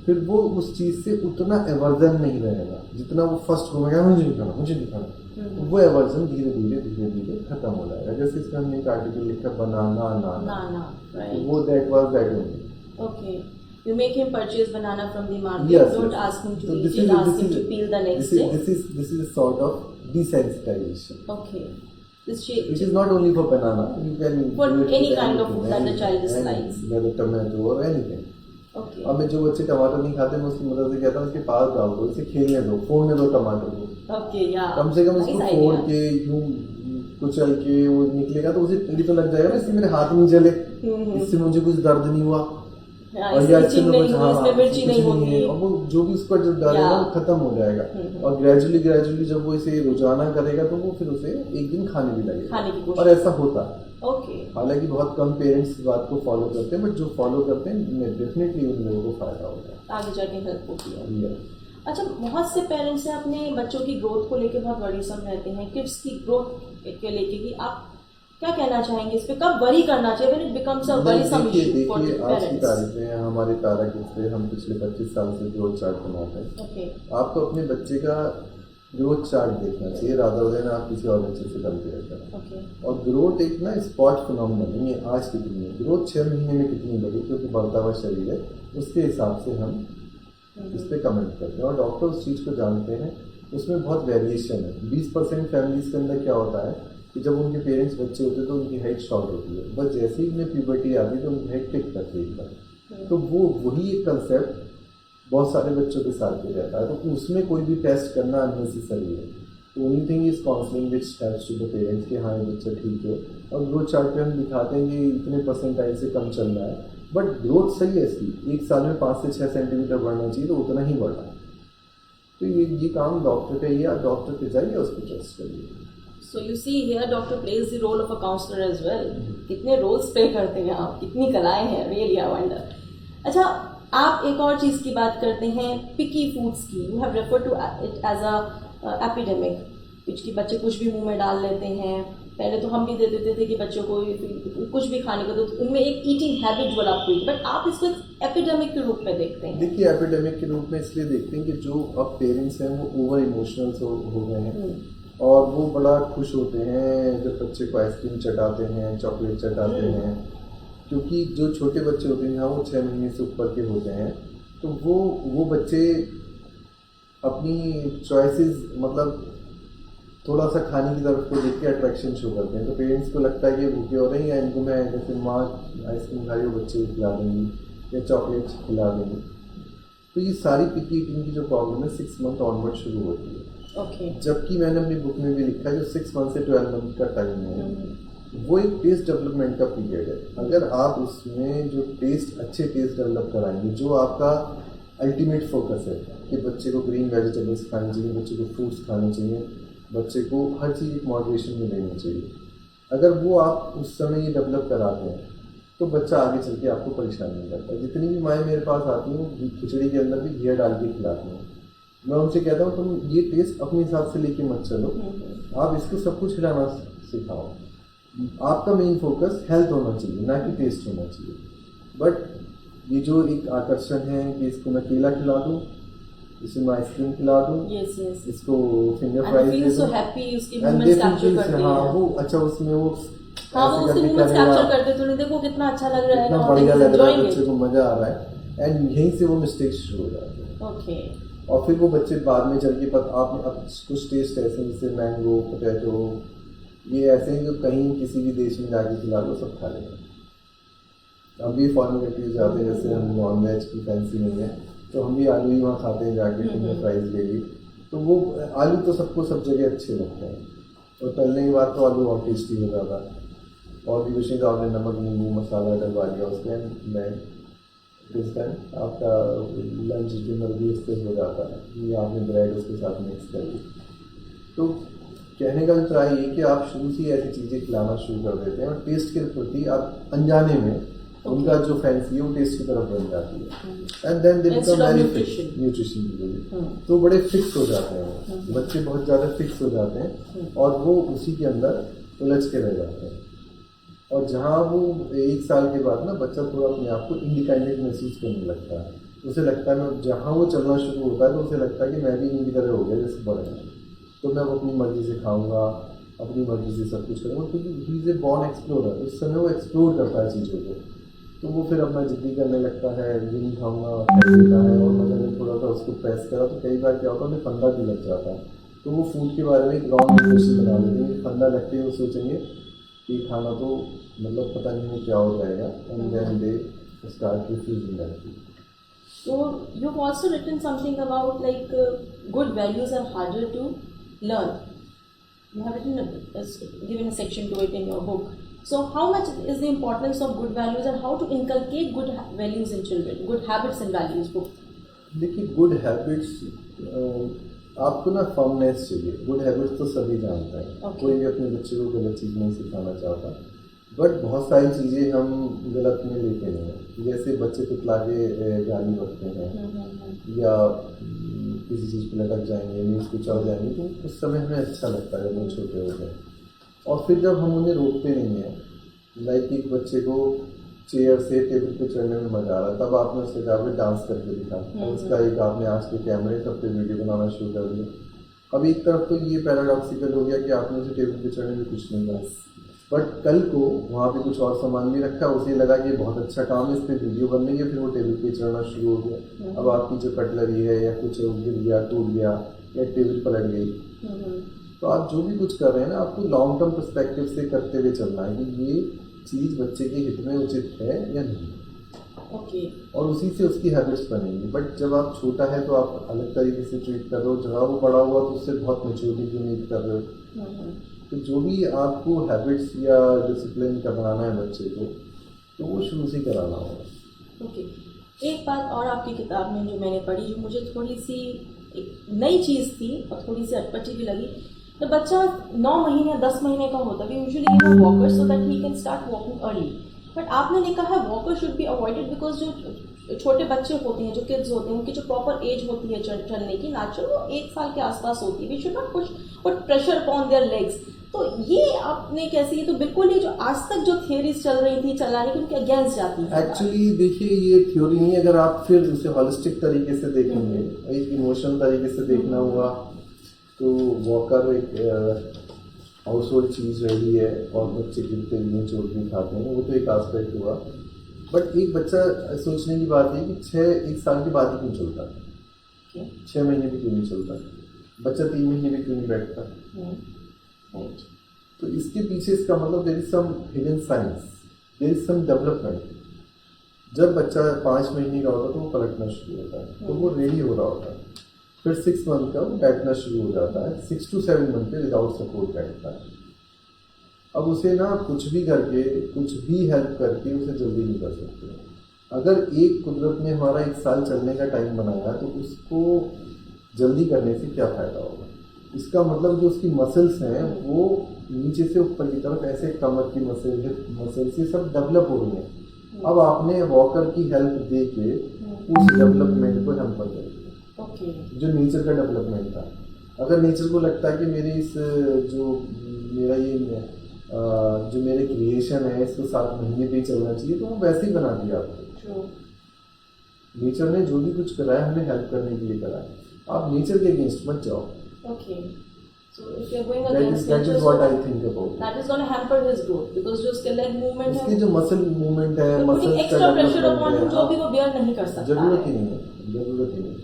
फिर वो उस चीज़ से उतना एवर्जन नहीं रहेगा जितना वो फर्स्ट को मैं मुझे नहीं खाना, तो वो एवर्जन धीरे धीरे खत्म हो जाएगा। जैसे इसका हमने एक आर्टिकल लिखा, बनाना ना, वो that was that only. Okay, you make him purchase banana from the market. Yes, Don't yes. ask him to So eat it, ask him to peel the next day. This is a sort of desensitization. Okay. It is not only for banana. You can for do it any with kind of anything, food that the child dislikes. Whether tomato or anything. Okay. अब मैं जो बच्चे टमाटर नहीं खाते, मैं उसकी मदद से कहता हूँ इसके पास डाल दो, इसे खेलने दो, फोड़ने दो टमाटर को। Okay, yeah. कम से कम इसको Nice फोड़ idea. के यूं कुचल के वो निकलेगा, तो उसे पीड़ी तो लग जाएगा ना, इससे मेरे हाथ नहीं जले, इससे मुझे कुछ दर्द नहीं हुआ, और या इससे इसमें मिर्ची नहीं होती, और वो जो भी उसका जो डर है ना, वो खत्म हो जाएगा। और ग्रेजुअली जब वो इसे रोजाना करेगा, तो वो फिर उसे एक दिन खाने भी लगेगा, और ऐसा होता है। ओके। हालांकि बहुत कम पेरेंट्स इस बात को फॉलो करते हैं, बट जो फॉलो करते हैं डेफिनेटली उन लोगों को फायदा होता है, आगे जाके हेल्प होती है। Yes. अच्छा, बहुत से पेरेंट्स हैं अपने बच्चों की ग्रोथ को लेकर बहुत वरीसम रहते हैं, किड्स की ग्रोथ के लेके, कि आप क्या कहना चाहेंगे इस पे, कब वरी करना चाहिए when it becomes a worrisome issue for the देखिए, आज की parents? तारीख में हमारे तारा किड्स पे हम पिछले 25 साल से ग्रोथ चार्ट बनाते हैं। Okay. आपको अपने बच्चे का ग्रोथ चार्ट देखना चाहिए, रादर देन आप किसी और बच्चे से कंपेयर करें। Okay. और ग्रोथ एक ना स्पॉट फिनोमिना नहीं है, आज कितनी है ग्रोथ, 6 महीने में कितनी बढ़ी, क्योंकि बढ़ता हुआ शरीर है, उसके हिसाब से हम इस पर कमेंट करते हैं, और डॉक्टर उस चीज़ को जानते हैं। उसमें बहुत वेरिएशन है। 20% फैमिलीज के अंदर क्या होता है कि जब उनके पेरेंट्स बच्चे होते हैं तो उनकी हाइट शॉर्ट होती है, बस जैसे ही उन्हें प्यूबर्टी आती है तो उनकी हाइट टिक करती है एक बार। तो वो वही एक कंसेप्ट बहुत सारे बच्चों के साथ भी रहता है, तो उसमें कोई भी टेस्ट करना अननेसेसरी है। तो only thing is counselling which helps to the parents कि हाँ ये बच्चा ठीक है, और ग्रोथ चार्ट पे हम दिखाते हैं कि इतने परसेंटाइल से कम चल रहा है, बट ग्रोथ सही है इसकी, एक साल में 5 से 6 सेंटीमीटर बढ़ना चाहिए, तो उतना ही बढ़ा। तो ये काम डॉक्टर का ही है, आप डॉक्टर पे जाइए, उसको टेस्ट करिए। So you see here doctor plays the role of a counsellor as well. कितने रोल्स प्ले करते हैं आप, कितनी कलाएं हैं, रियली आई वंडर. अच्छा, आप एक और चीज़ की बात करते हैं, पिकी फूड्स की. You have refer to it as a epidemic, कि बच्चे कुछ भी मुंह में डाल लेते हैं. पहले तो हम भी दे देते थे कि बच्चों को कुछ भी खाने को दो, तो उनमें एक ईटिंग हैबिट डेवलप हुई. बट आप इसको एक एपिडेमिक के रूप में देखते हैं. देखिए, एपिडेमिक के रूप में इसलिए देखते हैं कि जो अब पेरेंट्स हैं वो ओवर इमोशनल हो गए हैं, और वो बड़ा खुश होते हैं जब बच्चे को आइसक्रीम चटाते हैं, चॉकलेट चटाते हैं. क्योंकि जो छोटे बच्चे होते हैं, वो 6 महीने से ऊपर के होते हैं, तो वो बच्चे अपनी चॉइसेस, मतलब थोड़ा सा खाने की तरफ को देख के अट्रैक्शन शो करते हैं. तो पेरेंट्स को लगता है कि भूखे हो रहे हैं, या इनको मैं जैसे माँ आइसक्रीम खा रही हो, बच्चे को खिला देंगी या चॉकलेट खिला देंगी. तो ये सारी पिकी ईटिंग की जो प्रॉब्लम है 6 मंथ ऑनवर्ड शुरू होती है. जबकि मैंने अपनी बुक में भी लिखा है जो 6 मंथ से 12 मंथ का टाइम है, वो एक टेस्ट डेवलपमेंट का पीरियड है. अगर आप उसमें जो अच्छे टेस्ट डेवलप कराएंगे, जो आपका अल्टीमेट फोकस है कि बच्चे को ग्रीन वेजिटेबल्स खाने चाहिए, बच्चे को फ्रूट्स खाने चाहिए, बच्चे को हर चीज़ एक मॉडरेशन में लेनी चाहिए, अगर वो आप उस समय ये डेवलप कराते हैं तो बच्चा आगे चल के आपको परेशान नहीं करता. जितनी भी माएँ मेरे पास आती हैं, वो खिचड़ी के अंदर भी घी डाल के खिलाती हैं. मैं उनसे कहता हूँ तुम ये टेस्ट अपने हिसाब से लेके मत चलो, आप इसको सब कुछ खिलाना सिखाओ. आपका मेन फोकस हेल्थ होना चाहिए, ना कि टेस्ट होना चाहिए. बट ये जो एक आकर्षण है कि इसको मैं केला खिला दूँ, इसे मैं आइसक्रीम खिला दूँ, इसको फिंगर फ्राइज दे दूँ, हाँ वो अच्छा उसमें वो उसके मूवमेंट्स कैप्चर करते, तो देखो कितना अच्छा लग रहा है, कितना बढ़िया लग रहा है, बच्चे को मजा आ रहा है. एंड यहीं से वो मिस्टेक्स शुरू हो जाते हैं. ओके. और फिर वो बच्चे बाद में चल के आप कुछ टेस्ट ऐसे हैं जैसे मैंगो, पोटैटो, ये ऐसे हैं जो कहीं किसी भी देश में जाके खिला लो सब खा लेंगे. हम भी फॉरेन कंट्रीज जाते हैं, जैसे हम नॉन वेज की फैंसी नहीं है, तो हम भी आलू ही वहाँ खाते हैं जाके, फिंगर फ्राइज ले ली. तो वो आलू तो सबको सब जगह अच्छे लगते हैं, और तलने के बाद तो आलू और टेस्टी हो जाता है. और भी कुछ नहीं, तो आपने नमक नींबू मसाला डलवा दिया उसमें, आपका लंच डिनर भी उससे हो जाता है. ये आपने ब्रेड उसके साथ मिक्स कर दी. तो कहने का ट्राई ये कि आप शुरू से ऐसी चीज़ें खिलाना शुरू कर देते हैं, और टेस्ट के प्रति आप अनजाने में उनका जो फैंसी है वो टेस्ट की तरफ बन जाती है. And then they become very fix nutrition की वजह, तो बड़े फिक्स हो जाते हैं बच्चे, बहुत ज़्यादा फिक्स हो जाते हैं, और वो उसी के अंदर उलझ के रह जाते हैं. और जहाँ वो 1 साल के बाद ना बच्चा थोड़ा अपने आप को इंडिपेंडेंट महसूस करने लगता है. उसे लगता है, मैं जहाँ वो चलना शुरू होता है तो उसे लगता है कि मैं भी इनकी तरह हो गया जैसे बड़े हैं, तो मैं अपनी मर्ज़ी से खाऊंगा, अपनी मर्ज़ी से सब कुछ करूँगा, क्योंकि he is a born explorer. उस समय वो एक्सप्लोर करता है चीज़ों को, तो वो फिर अपना जिद्दी करने लगता है, ये नहीं खाऊंगा खाता है. और मैंने थोड़ा सा उसको प्रेस करा तो कई बार क्या होता है, उन्हें फंदा भी लग जाता है. तो वो फूड के बारे में एक रॉन्ग इम्प्रेशन बना लेते हैं. फंदा लगते ही वो सोचेंगे कि खाना तो मतलब पता नहीं क्या हो जाएगा, and then they start refusing that food. So you've also written something about like good values are harder to learn. You have given a section to it in your book. So how much is the importance of good values and how to inculcate good values in children, good habits and values both? देखिए, गुड हैबिट्स आपको ना फर्मनेस चाहिए. गुड हैबिट्स तो सभी जानते हैं, कोई भी अपने बच्चे को गलत चीज़ नहीं सिखाना चाहता, बट बहुत सारी चीज़ें हम गलत में लेते नहीं हैं. जैसे बच्चे पिटला के गाली बकते हैं, या किसी चीज़ पर लटक जाएंगे, न्यूज़ पे चढ़ जाएंगे, तो उस समय हमें अच्छा लगता है जब वो छोटे होते हैं. और फिर जब हम उन्हें रोकते नहीं हैं, लाइक एक बच्चे को चेयर से टेबल पे चढ़ने में मजा आ रहा है, तब आपने उससे कहा फिर डांस करके दिखा, उसका एक आपने आज के कैमरे सब पे वीडियो बनाना शुरू कर दिया. अब एक तरफ तो ये पैराडॉक्सिकल हो गया कि आपने उसे टेबल पे चढ़ने में कुछ नहीं कहा, बट कल को वहाँ पे कुछ और सामान भी रखा, उसे लगा कि बहुत अच्छा काम है, इस पर वीडियो बन रही है, फिर वो टेबल पे चढ़ना शुरू हो गया. अब आपकी जो कटलरी है या कुछ गिर गया, टूट गया, या टेबल पलट गई. तो आप जो भी कुछ कर रहे हैं ना, आपको लॉन्ग टर्म पर्सपेक्टिव से करते हुए चलना है कि ये चीज़ बच्चे के हित में उचित है या नहीं. और उसी से उसकी हैबिट्स बनेंगी. बट जब आप छोटा है तो आप अलग तरीके से ट्रीट कर रहे हो, जहाँ वो बड़ा हुआ तो उससे बहुत मैच्योरिटी की उम्मीद कर रहे हो. तो जो भी आपको हैबिट्स या डिसिप्लिन करवाना है बच्चे को, तो वो शुरू से कराना होगा. एक बात और आपकी किताब में जो मैंने पढ़ी, जो मुझे थोड़ी सी एक नई चीज़ थी और थोड़ी सी अटपटी भी लगी, The बच्चा 9 महीने या 10 महीने का होता है, usually give a walker so that he can start walking early. But आपने लिखा है walker should be avoided because जो छोटे बच्चे होते हैं, जो किड्स होते हैं, उनकी जो प्रॉपर एज होती है चलने की नेचुरल, वो 1 साल के आसपास होती है। We should not put pressure upon their legs. तो ये आपने कैसे, ये तो बिल्कुल ही जो आज तक जो थियरीज चल रही थी चलाने की, उनके अगेंस्ट जाती है। एक्चुअली देखिए, ये थ्योरी नहीं है। अगर आप फिर उसे हॉलिस्टिक तरीके से देखेंगे, एक इमोशनल तरीके से देखना हुआ, तो वॉकर एक हाउस होल्ड चीज़ रही है और बच्चे गिरते भी हैं, चोट भी खाते हैं, वो तो एक एस्पेक्ट हुआ। बट एक बच्चा सोचने की बात है कि 1 साल के बाद ही क्यों चलता है, 6 महीने भी क्यों नहीं चलता, बच्चा 3 महीने भी क्यों नहीं बैठता। तो इसके पीछे इसका मतलब there is some hidden science, there is some development. जब बच्चा 5 महीने का होता है तो वो पलटना शुरू होता है, तो वो रेडी हो रहा होता है। फिर 6 मंथ का वो बैठना शुरू हो जाता है, 6 to 7 मंथ पे विदाउट सपोर्ट बैठता है। अब उसे ना कुछ भी करके, कुछ भी हेल्प करके उसे जल्दी नहीं कर सकते। अगर एक कुदरत ने हमारा 1 साल चलने का टाइम बनाया तो उसको जल्दी करने से क्या फ़ायदा होगा। इसका मतलब जो उसकी मसल्स हैं वो नीचे से ऊपर की तरफ, ऐसे कमर की मसल्स ये सब डेवलप हो रही हैं। अब आपने वॉकर की हेल्प दे के उस डेवलपमेंट को हैम्पर कर दिया, जो नेचर का डेवलपमेंट था। अगर नेचर को लगता है कि जो मेरे क्रिएशन है इसको 7 महीने पे ही चलना चाहिए, तो वो वैसे ही बना दिया आपको। नेचर ने जो भी कुछ करा है हमें हेल्प करने के लिए करा है। आप नेचर के अगेंस्ट मत जाओ। So if you're going against that nature, is what I think about it. that is going to hamper his growth because जो उसके leg movement उसके है, जो मसल मूवमेंट है, putting muscles extra pressure upon him, जो भी वो bear नहीं कर सकता। जरूरत ही नहीं है।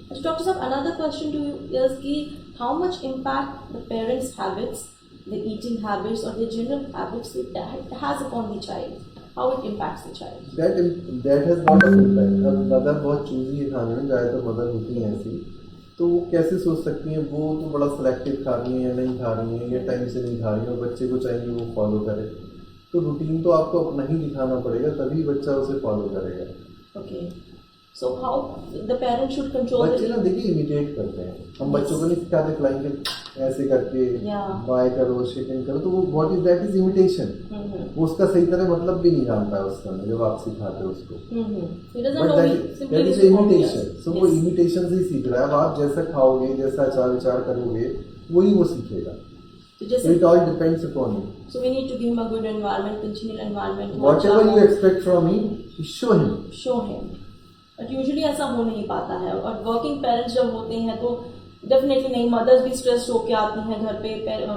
So Dr. Saab, another question to you is कि how much impact the parents' habits, the eating habits or the general habits it has upon the child, how it impacts the child? That has lot of impact. अब मदर बहुत चूजी है खाने में, ज़्यादातर मदर होती हैं ऐसी, तो वो कैसे सोच सकती हैं वो तो बड़ा सिलेक्टिव खा रही हैं या नहीं खा रही हैं या टाइम से नहीं खा रही हैं, और बच्चे को चाहिए वो फॉलो करे। तो रूटीन तो आपको अपना ही दिखाना पड़ेगा, तभी बच्चा उसे फॉलो करेगा। Okay. So how the parent should control बच्चे ना देखिए इमिटेट करते हैं। हम बच्चों को नहीं सिखाते फ्लाइंग ऐसे करके बाय करो, शेकिंग करो, तो वो what is that is imitation. वो उसका सही तरह मतलब भी नहीं जानता है उस समय जब आप सिखाते हो उसको। But that is imitation. So वो इमिटेशन से ही सीख रहा है। अब आप जैसा खाओगे, जैसा आचार विचार करोगे, वही वो सीखेगा। So it all depends upon you. So we need to give him a good environment, congenial environment. Whatever you expect from him, show him. Show him. But usually ऐसा हो नहीं पाता है। और वर्किंग पेरेंट्स जब होते हैं तो डेफिनेटली नहीं, मदर्स भी स्ट्रेस होके आती हैं घर पे,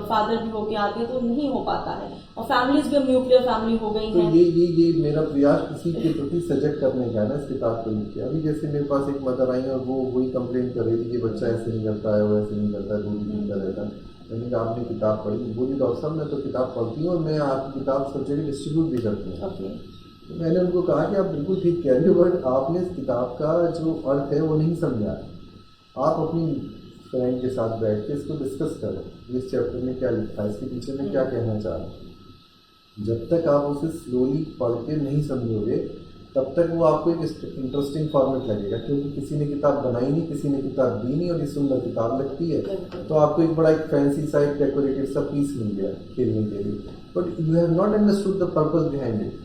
फादर भी होके आते हैं, तो नहीं हो पाता है। और फैमिलीज भी अब न्यूक्लियर फैमिली हो गई हैं। तो ये मेरा प्रयास किसी के प्रति सजग करने का है ना, इस किताब को लिख के। अभी जैसे मेरे पास एक मदर आई और वो वही कंप्लेंट कर रही थी कि बच्चा ऐसे नहीं करता है, वो ऐसे नहीं करता है, दूध पीता रहता है। मैंने कहा आपने किताब पढ़ी? बोली डॉक्टर साहब मैं तो किताब पढ़ती हूँ और मैं आपकी किताब सब जगह डिस्ट्रीब्यूट भी करती हूँ। तो मैंने उनको कहा कि आप बिल्कुल ठीक कह रहे हो, बट आपने इस किताब का जो अर्थ है वो नहीं समझा। आप अपनी फ्रेंड के साथ बैठ के इसको डिस्कस करें, इस चैप्टर में क्या लिखा है, इसके पीछे में क्या कहना चाह रहे हैं। जब तक आप उसे स्लोली पढ़ के नहीं समझोगे तब तक वो आपको एक इंटरेस्टिंग फॉर्मेट लगेगा, क्योंकि किसी ने किताब बनाई नहीं, किसी ने किताब दी नहीं, और ये सुंदर किताब लगती है तो आपको एक बड़ा एक फैंसी सा एक डेकोरेटिव सा पीस मिल गया खेलने के लिए, but you have not understood the purpose behind it.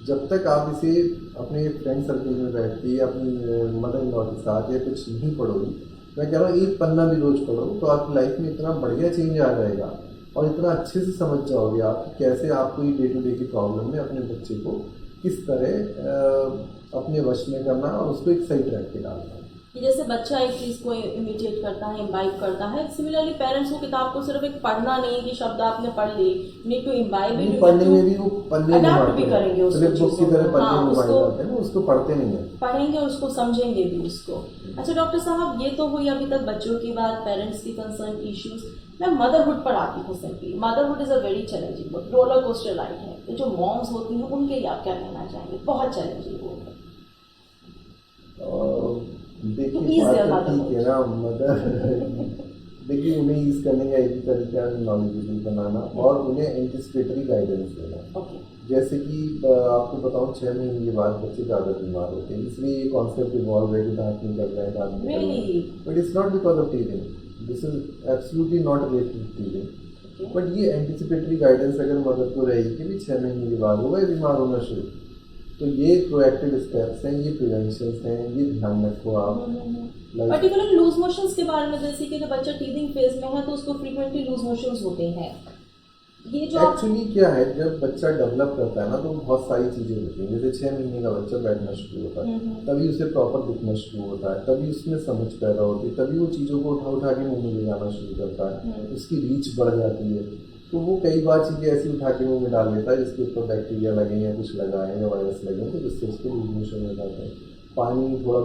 जब तक आप इसे अपने फ्रेंड सर्कल में बैठ के या अपनी मदर इन लॉ के साथ या कुछ नहीं पढ़ोगे, मैं कह रहा हूँ एक पन्ना भी रोज पढ़ो तो आपकी लाइफ में इतना बढ़िया चेंज आ जाएगा और इतना अच्छे से समझ जाओगे आप कि कैसे आपको ये डे टू डे की प्रॉब्लम में अपने बच्चे को किस तरह अपने वश में करना और उसको एक सही ट्रैक पे डालना। जैसे बच्चा एक चीज़ को इमिटेट करता है, इम्बाइब करता है, सिमिलरली पेरेंट्स को किताब को सिर्फ एक पढ़ना नहीं कि शब्द आपने पढ़ ली, नीड टू इम्बाइब इट। पढ़ने में भी वो पन्ने अडॉप्ट भी करेंगे उसको, बुक की तरह पन्ने घुमाए जाते हैं, उसको पढ़ते नहीं है, पढ़ेंगे और उसको समझेंगे भी उसको। अच्छा डॉक्टर साहब, ये तो हुई अभी तक बच्चों की बात, पेरेंट्स की कंसर्न इश्यूज। मैं मदरहुड पर आती हूँ simply. Motherhood is a very challenging book, roller coaster ride है। तो जो मॉम्स होती हैं उनके लिए आप क्या कहना चाहेंगे? बहुत चैलेंजिंग बुक है। देखिए ठीक है ना, मदर देखिए उन्हें यूज़ करने का एक ही तरीका है नॉलेजेबल बनाना और उन्हें एंटिसिपेटरी गाइडेंस देना। जैसे कि आपको बताऊं 6 महीने के बाद बच्चे ज़्यादा बीमार होते हैं, इसलिए ये कॉन्सेप्ट इवॉल्व है कि दांत नहीं कर रहे हैं, दांत नहीं कर रहे हैं, but it's not because of teething. This is absolutely not related to teasing, but ये एंटिसिपेटरी गाइडेंस अगर मदर को रहेगी कि भी 6 महीने के बाद होगा ये बीमार होना शुरू, तो ये प्रोएक्टिव स्टेप्स हैं, ये प्रिवेंशन हैं, ये ध्यान रखो आप। पर्टिकुलर लूज मोशंस के बारे में, जैसे कि जब बच्चा टीजिंग फेज में है तो उसको फ्रीक्वेंटली लूज मोशंस होते हैं, ये जो एक्चुअली क्या है, जब बच्चा डेवलप करता है ना तो बहुत सारी चीज़ें होती हैं। जैसे 6 महीने का बच्चा बैठना शुरू होता है, तभी उसे प्रॉपर दिखना शुरू होता है, तभी उसमें समझ पैदा होती है, तभी वो चीज़ों को उठा उठा के मुंह में ले जाना शुरू करता है, उसकी रीच बढ़ जाती है। तो वो कई बार चीज़ें ऐसी उठा के मुंह में डाल लेता है जिसके ऊपर बैक्टीरिया लगे या कुछ लगा है या वायरस लगे, तो जिससे उसको लूज मोशन हो जाता है। पानी थोड़ा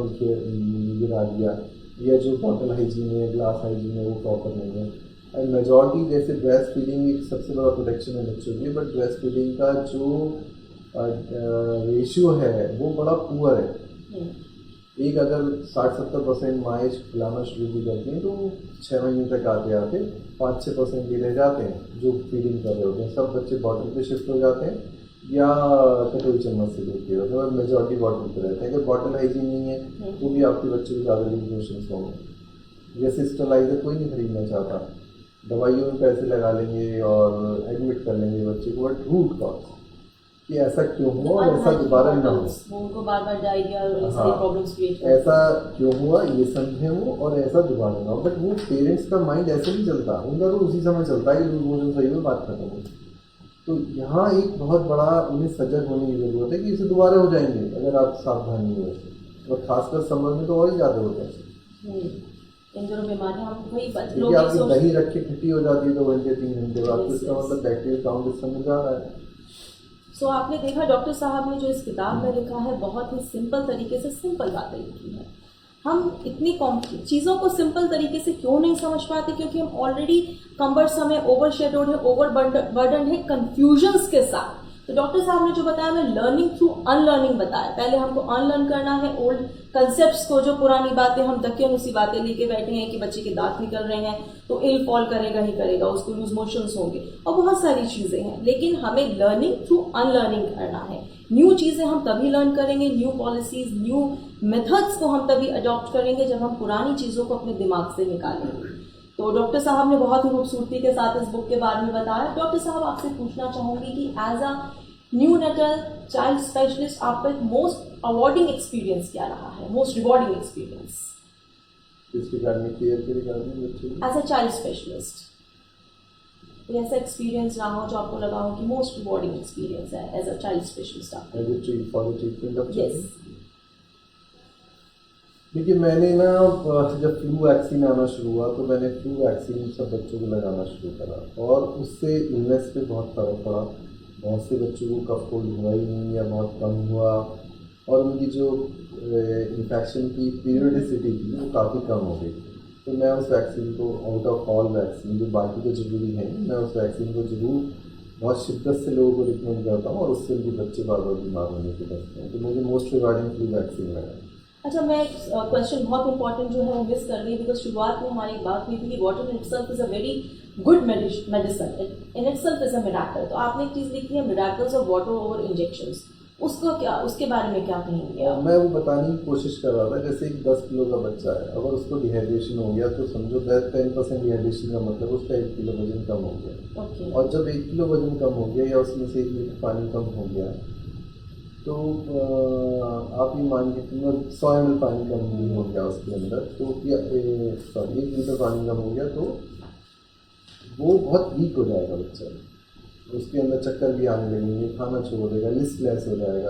गिरा दिया, या जो बॉटल हाइजीन है, ग्लास हाइजीन है, वो प्रॉपर नहीं है। एंड मेजॉरिटी जैसे ब्रेस्ट फीडिंग एक सबसे बड़ा प्रोटेक्शन है बच्चों के लिए, बट ब्रेस्ट फीडिंग का जो रेशियो है वो बड़ा पुअर है। एक अगर 60-70% माएँ खिलाना शुरू भी करती हैं तो 6 महीने तक आते आते 5-6% ही रह जाते हैं जो फीडिंग कर रहे होते हैं। सब बच्चे बॉटल पे शिफ्ट हो जाते हैं या कटोरी चम्मच से दूध पी रहे होते हैं, और मेजॉरिटी बॉटल पे रहते हैं। अगर बॉटल हाइजीन नहीं है तो भी आपके बच्चे को ज़्यादा लूज मोशंस होंगे। जैसे स्टरलाइजर कोई नहीं खरीदना चाहता, दवाइयों में पैसे लगा लेंगे और एडमिट कर लेंगे बच्चे को, बट रूट कॉज कि ऐसा क्यों हुआ और ऐसा दोबारा ना हो, उनको बार बार डायरिया और हाँ, सारी प्रॉब्लम्स क्रिएट ऐसा क्यों हुआ ये समझे वो और ऐसा दोबारा ना हो। बट वो पेरेंट्स का माइंड ऐसे नहीं चलता, उनका तो उसी समय चलता है लूज मोशन सही में बात खत्म हो। तो यहाँ एक बहुत बड़ा उन्हें सजग होने की ज़रूरत है कि इसे दोबारा हो जाएंगे अगर आप सावधान नहीं हुए, और खासकर समर में तो और ही ज़्यादा होता है। इन दोनों बीमारियां हम वही क्योंकि आपकी दही रख के खट्टी हो जाती है 2 घंटे 3 घंटे बाद, तो इसका मतलब बैक्टीरियल काउंट इस समय ज़्यादा है। सो आपने देखा डॉक्टर साहब ने जो इस किताब में लिखा है, बहुत ही सिंपल तरीके से सिंपल बातें लिखी है। हम इतनी चीज़ों को सिंपल तरीके से क्यों नहीं समझ पाते, क्योंकि हम ऑलरेडी कम्बर्सम है, ओवरशेडोड है, ओवरबर्डन है कंफ्यूजन्स के साथ। तो डॉक्टर साहब ने जो बताया, हमें लर्निंग थ्रू अनलर्निंग बताया। पहले हमको अनलर्न करना है ओल्ड कंसेप्ट्स को, जो पुरानी बातें हम धक्के सी बातें लेके बैठे हैं कि बच्चे के दांत निकल रहे हैं तो इल फॉल करेगा ही करेगा, उसको लूज मोशंस होंगे, और बहुत सारी चीज़ें हैं। लेकिन हमें लर्निंग थ्रू अनलर्निंग करना है। न्यू चीज़ें हम तभी लर्न करेंगे, न्यू पॉलिसीज, न्यू मेथड्स को हम तभी अडॉप्ट करेंगे जब हम पुरानी चीज़ों को अपने दिमाग से निकालेंगे। तो डॉक्टर साहब ने बहुत ही खूबसूरती के साथ इस बुक के बारे में बताया। डॉक्टर साहब, आपसे पूछना चाहूँगी कि as a neonatal child specialist आपका मोस्ट अवॉर्डिंग एक्सपीरियंस क्या रहा है, मोस्ट रिवॉर्डिंग एक्सपीरियंस किस रिगार्डिंग, केयर के रिगार्डिंग बच्चे एज अ चाइल्ड स्पेशलिस्ट? कोई ऐसा एक्सपीरियंस रहा हो जो आपको लगा हो कि मोस्ट रिवॉर्डिंग एक्सपीरियंस है एज अ चाइल्ड स्पेशलिस्ट आपका? For the treatment of yes. देखिए, मैंने ना जब फ्लू वैक्सीन आना शुरू हुआ तो मैंने फ्लू वैक्सीन सब बच्चों को लगाना शुरू करा, और उससे इलनेस पे बहुत फ़र्क पड़ा। बहुत से बच्चों को कफ कोल्ड हुआ ही नहीं या बहुत कम हुआ, और उनकी जो इन्फेक्शन की पीरियडिसिटी थी वो काफ़ी कम हो गई। तो मैं उस वैक्सीन को, आउट ऑफ ऑल वैक्सीन जो बाकी तो ज़रूरी है, मैं उस वैक्सीन को ज़रूर बहुत शिद्दत से लोगों को रिकमेंड करता हूँ, और उससे उनके बच्चे बार बार बीमार होने से बचते हैं। तो मुझे मोस्ट रिगार्डिंग फ्लू वैक्सीन लगा। अच्छा, मैं एक क्वेश्चन बहुत इंपॉर्टेंट जो है वो मिस कर गई, बिकॉज शुरुआत में हमारी बात हुई थी कि water in itself is a very good medicine, in itself is a miracle. तो आपने एक चीज़ लिखी है, miracles of water over injections, उसको क्या, उसके बारे में क्या कहेंगे आप? मैं वो बताने की कोशिश कर रहा था, जैसे एक 10 किलो का बच्चा है, अगर उसको डिहाइड्रेशन हो गया तो समझो 10% डिहाइड्रेशन का मतलब उसका 1 किलो वजन कम हो गया। Okay. और जब 1 किलो वजन कम हो गया या उसमें से 1 लीटर पानी कम हो गया, तो आप ये मान के 100 ml पानी कम हो गया उसके अंदर, तो 1 लीटर पानी कम हो गया, तो वो बहुत वीक हो जाएगा बच्चा, उसके अंदर चक्कर भी आने लगेंगे, खाना छोड़ देगा, लिस्टलेस हो जाएगा।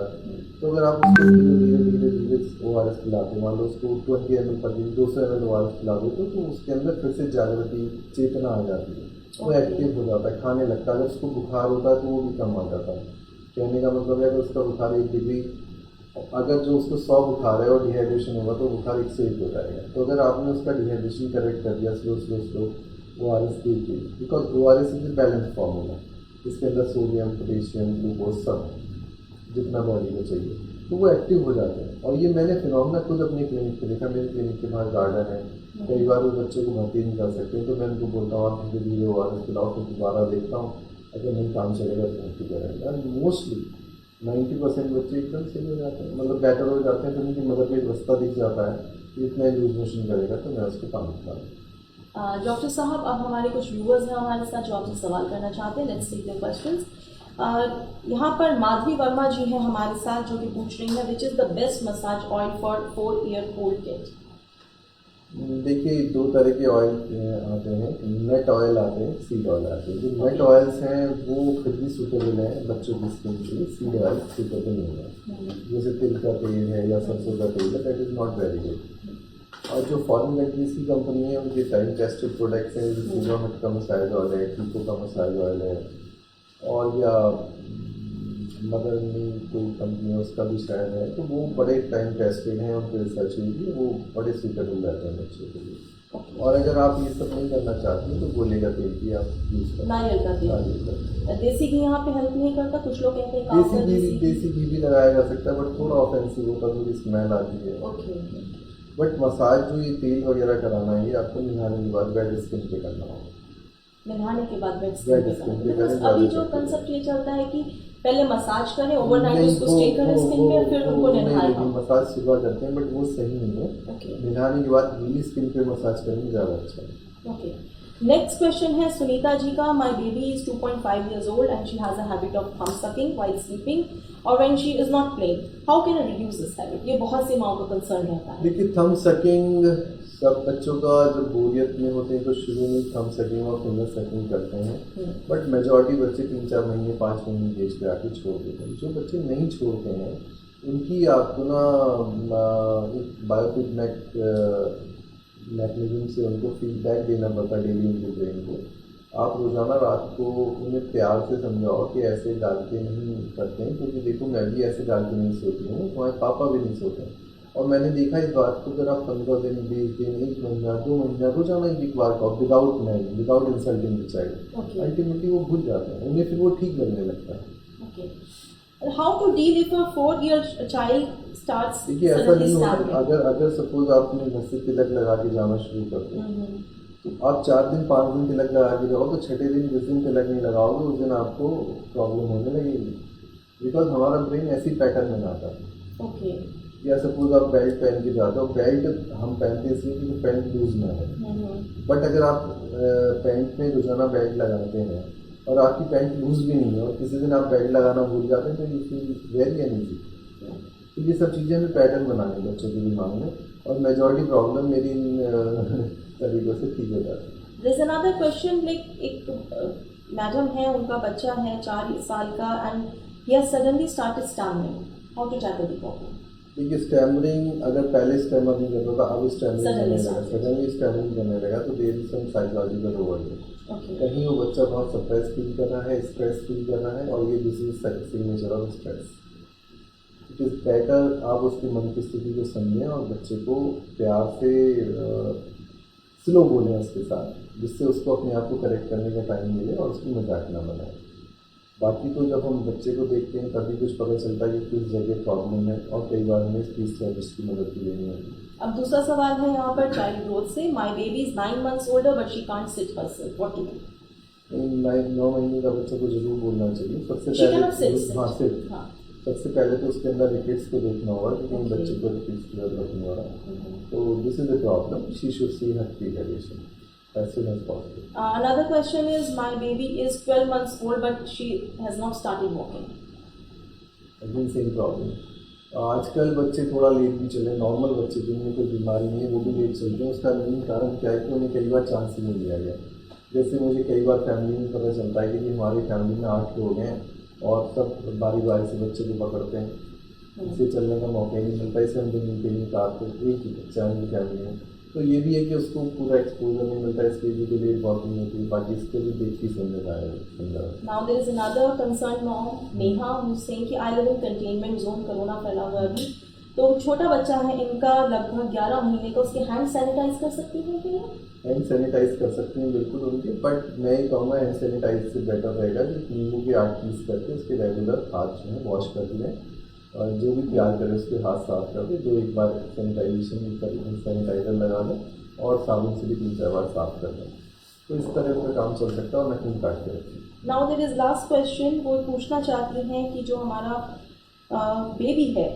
तो अगर आप उसको धीरे धीरे ORS पिलाते, मान लो उसको 20 ml पर दिन 200 ml ORS पिला देते, तो उसके अंदर फिर से जागृति, चेतना आ जाती है, वो एक्टिव हो जाता है, खाने लगता है। अगर उसको बुखार होता है तो वो भी कम आ जाता है। कहने का मतलब है, अगर उसका बुखार 1 डिग्री, अगर जो उसको 100 बुखार है और डिहाइड्रेशन होगा तो बुखार 101 हो जाएगा। तो अगर आपने उसका डिहाइड्रेशन करेक्ट कर दिया स्लो ORS दे के, because ORS is a balance formula, इसके अंदर सोडियम, पोटेशियम, ग्लूकोज सब जितना बॉडी को चाहिए, तो वो एक्टिव हो जाते हैं। और ये मैंने फिनोमेना खुद अपने क्लिनिक पे देखा। मेरे क्लिनिक के बाहर गार्डन है, कई बार वो बच्चों को भर्ती नहीं कर सकते, तो मैं उनको बोलता हूँ आप धीरे धीरे ORS पिलाओ, फिर दोबारा देखता हूँ, अगर नहीं काम चलेगा तो भर्ती करेंगे। और मोस्टली 90% बच्चे एकदम सही हो जाते हैं, मतलब बेटर हो जाते हैं। तो उनकी मदर को एक रास्ता दिख जाता है कि इतना लूज मोशन करेगा तो मैं उसको काम करता हूँ। डॉक्टर साहब, अब हमारे कुछ व्यूअर्स हैं हमारे साथ जो आपसे सवाल करना चाहते हैं। Let's take the questions. यहाँ पर माधवी वर्मा जी हैं हमारे साथ जो कि पूछ रही हैं, which is the best massage oil for 4-year-old kid? देखिए, दो तरह के ऑयल आते हैं, नट ऑयल आते हैं, सीड ऑयल आते हैं। जो नट ऑयल्स हैं वो खुद भी सूटेबल हैं बच्चों की स्किन के लिए, सीड ऑयल सूटेबल नहीं है। जैसे तिल का तेल है या सरसों का तेल है, that is not very good. और जो फॉरेन कंट्रीज की कंपनी है उनके टाइम टेस्टेड प्रोडक्ट्स हैं, जैसे सीडोमेट का मसाज ऑयल है, कीको का मसाज ऑयल है, और या मदर में कोई कंपनी है उसका भी शायद है, तो वो बड़े टाइम टेस्टेड हैं, उनकी रिसर्च हुई है, वो बड़े सूटेबल रहते हैं बच्चों के लिए। और अगर आप ये सब नहीं करना चाहते हैं तो गोलेगा तेल की आप यूज़ करें। नारियल का तेल। देसी घी यहाँ पे हेल्प नहीं करता? कुछ लोग कहते हैं देसी घी भी लगाया जा सकता है, बट थोड़ा ऑफेंसिव होता, थोड़ी स्मेल आती है। ओके। बट मसाज जो ये तेल वगैरह कराना है ये आपको नहाने के बाद वेट स्किन पे करना होगा। नहाने के बाद वेट स्किन पे करना है। अभी जो कंसेप्ट ये चलता है कि पहले मसाज करें, ओवरनाइट उसको स्टे करें स्किन पे, फिर उनको नहलाएं। मसाज सुबह करते हैं, बट वो सही नहीं है। नहाने के बाद गीली स्किन पे मसाज करना ज़्यादा अच्छा है। ओके। नेक्स्ट क्वेश्चन है सुनीता जी का। माई baby is 2.5 years old and she has a habit of thumb sucking while sleeping or when she is not playing. How can I reduce this habit? ये बहुत सी माओं का कंसर्न रहता है। देखिए, थंब सकिंग सब बच्चों का जब बोरियत में होते हैं तो शुरू में थंब सकिंग और फिंगर सकिंग करते हैं, बट मेजॉरिटी बच्चे 3-4 महीने 5 महीने की एज पे आके छोड़ देते हैं। जो बच्चे नहीं छोड़ते हैं उनकी आपको ना एक बायोफीडबैक मैकेनिज्म से उनको फीडबैक देना पड़ता है डेली उनके ब्रेन को। आप रोज़ाना रात को उन्हें प्यार से समझाओ कि ऐसे डाल के नहीं करते हैं, क्योंकि देखो मैं भी ऐसे डाल के नहीं सोती हूँ, तुम्हारे पापा भी नहीं सोते हैं। और मैंने देखा इस बात को, अगर आप 15 दिन 20 दिन 1 महीना 2 महीना रोजाना एक बार का without night without insulting the child, ultimately वो भूल जाते हैं, उन्हें फिर वो ठीक लगने लगता है। How to deal if a 4-year child starts? देखिए, ऐसा नहीं होता। अगर सपोज आपने घर से तिलक लगा के जाना शुरू कर दिया, तो आप 4 दिन 5 दिन तिलक लगा के जाओ, तो छठे दिन जिस दिन तिलक नहीं लगाओगे उस दिन आपको प्रॉब्लम होने लगेगी, बिकॉज हमारा ब्रेन ऐसी पैटर्न बनाता है। ओके। या सपोज आप बेल्ट पहन के जाते हो, बेल्ट हम पहनते इसलिए क्योंकि पैंट लूज ना है, बट अगर आप पैंट में रोजाना बेल्ट लगाते हैं और आपकी पैंट लूज भी नहीं है और किसी दिन आप बेल्ट लगाना भूल जाते हैं, तो यू फील वेरी अनईजी। तो ये सब चीज़ें हमें पैटर्न बनाने बच्चों के दिमाग में, और मेजॉरिटी प्रॉब्लम मेरी इन तरीक़ों से ठीक हो जाती है। There's another question, like एक मैडम है, उनका बच्चा है 4 साल का and he has suddenly started stammering. How to tackle the problem? देखिए, स्टैमरिंग अगर पहले स्टैमर नहीं करता था, अब स्टैमरिंग करने लगा, सडनली स्टैमरिंग करने लगा, तो there is some psychological overload. कहीं वो बच्चा बहुत सरप्राइज फील कर रहा है, स्ट्रेस फील कर रहा है, और ये this is signature of stress. It is better आप उसकी मन की स्थिति को समझें और बच्चे को प्यार से स्लो बोलें उसके साथ, जिससे उसको अपने आप को करेक्ट करने का टाइम मिले और उसकी मजाक ना बनाए। बाकी तो जब हम बच्चे को देखते हैं तभी कुछ पता चलता है कि किस जगह प्रॉब्लम है, और कई बार हमें स्पीच थेरेपिस्ट की मदद भी लेनी होती है। अब दूसरा सवाल है यहाँ पर चाइल्ड ग्रोथ से। My baby is 9 months older but she can't sit herself, what to do? 9 महीने का बच्चा को जरूर बोलना चाहिए। सबसे पहले तो उसके अंदर रिकेट्स को देखना होगा कि कहीं बच्चे को रिकेट्स की डेवलप नहीं हो रहा, तो this is the problem. She should see her paediatrician as soon as possible. Another question is, my baby is 12 months old but she has not started walking. Again same problem. आजकल बच्चे थोड़ा लेट भी चले, नॉर्मल बच्चे जिनमें कोई बीमारी नहीं है वो भी लेट चलते हैं। उसका मेन कारण क्या है कि उन्हें कई बार चांस ही नहीं दिया गया। जैसे मुझे कई बार फैमिली में पता चलता है कि हमारी फैमिली में 8 लोग हैं और सब बारी बारी से बच्चे को पकड़ते हैं, इसे चलने का मौका ही नहीं मिलता, इसे हम दिन के लिए काटते एक ही बच्चा है फैमिली में। तो ये भी है कि उसको पूरा एक्सपोजर नहीं मिलता, इसके भी लिए वॉकिंग होती है, बाकी इसको भी देखती समझता है। Now there is another concerned mom, Neha, who is saying कि I live in containment zone, corona फैला हुआ अभी, तो छोटा बच्चा है इनका लगभग 11 महीने का, उसके हैंड सैनिटाइज कर सकती हैं क्या? हैंड सैनिटाइज कर सकते हैं बिल्कुल उनके, बट मैं ये कहूँगा हैंड सैनिटाइज से बेटर रहेगा कि नींबू के 8 पीस करके उसके रेगुलर हाथ जो है वॉश कर दें, और जो भी प्यार करे उसके हाथ साफ कर दे, जो एक बार सैनिटाइज़र लगा दें और साबुन से भी 3-4 बार साफ कर दें, तो इस तरह का काम चल सकता है और नखून काट के रखें। Now there is last question. वो पूछना चाहती हैं कि जो हमारा बेबी है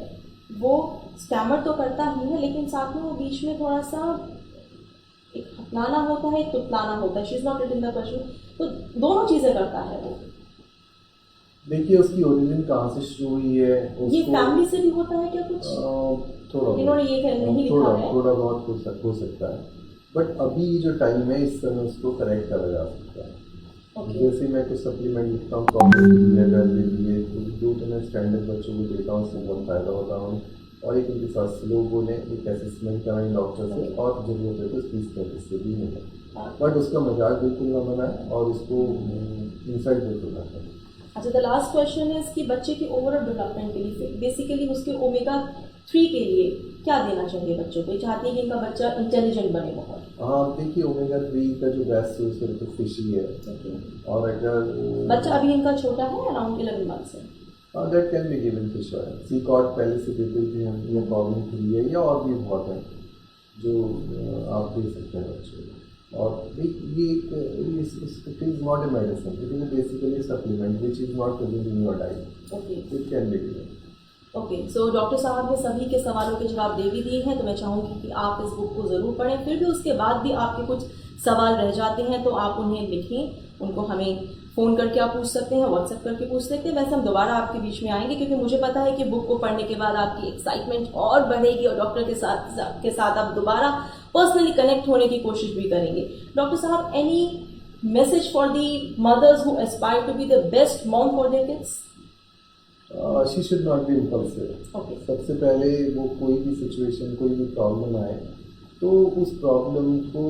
वो स्टैमर तो करता ही है, लेकिन साथ में वो बीच में थोड़ा सा एक अपनाना होता है, एक तुतलाना होता है। She is not written the question, तो दोनों चीजें करता है वो। देखिए उसकी ओरिजिन कहाँ से शुरू हुई है, ये फैमिली से भी होता है क्या कुछ? थोड़ा इन्होंने ये नहीं लिखा है। थोड़ा बहुत हो सकता है, बट अभी जो टाइम है इस समय उसको करेक्ट करा जा सकता है। जैसे मैं कुछ सप्लीमेंट लिखता हूँ कॉलेज के लिए, घर के लिए, तो 2 स्टैंडर्ड बच्चों को देता हूँ, उससे बहुत फ़ायदा होता हूँ। और एक उनके साथ स्लो बोलें, एक असेसमेंट कराएं डॉक्टर से, और जरूरत है तो स्पीच थेरेपिस्ट से भी मिलें, बट उसका मजाक बिल्कुल ना बनाएं और उसको इंसल्ट बिल्कुल ना करें। अच्छा, द लास्ट क्वेश्चन इज कि बच्चे की ओवरऑल डेवलपमेंट के लिए बेसिकली उसके ओमेगा-3 के लिए क्या देना चाहिए बच्चों को? चाहती है कि इनका बच्चा इंटेलिजेंट बने बहुत। हाँ देखिए, ओमेगा-3 का जो बेस्ट सोर्स है तो फिश ही है। और अगर बच्चा अभी इनका छोटा है, अराउंड 11 मंथ्स है, that can be given fish oil. Sea cod पहले से देते थे हम, या कॉर्निंग फ्री है, या और भी बहुत है जो आप दे सकते हैं बच्चों को। और ये it is not a medicine, it is basically supplement which is not present in your diet. Okay, it can be given. Okay, so doctor साहब ने सभी के सवालों के जवाब दे भी दिए हैं, तो मैं चाहूँगी कि आप इस बुक को ज़रूर पढ़ें। फिर भी उसके बाद भी आपके कुछ सवाल रह जाते हैं तो आप उन्हें लिखें, उनको हमें फ़ोन करके आप पूछ सकते हैं, व्हाट्सएप करके पूछ सकते हैं। वैसे हम दोबारा आपके बीच में आएंगे, क्योंकि मुझे पता है कि बुक को पढ़ने के बाद आपकी एक्साइटमेंट और बढ़ेगी और डॉक्टर के साथ आप दोबारा पर्सनली कनेक्ट होने की कोशिश भी करेंगे। डॉक्टर साहब, any message for the mothers who aspire to be the best mom for their kids? She should not be impulsive. सबसे पहले वो कोई भी सिचुएशन, कोई भी प्रॉब्लम आए तो उस प्रॉब्लम को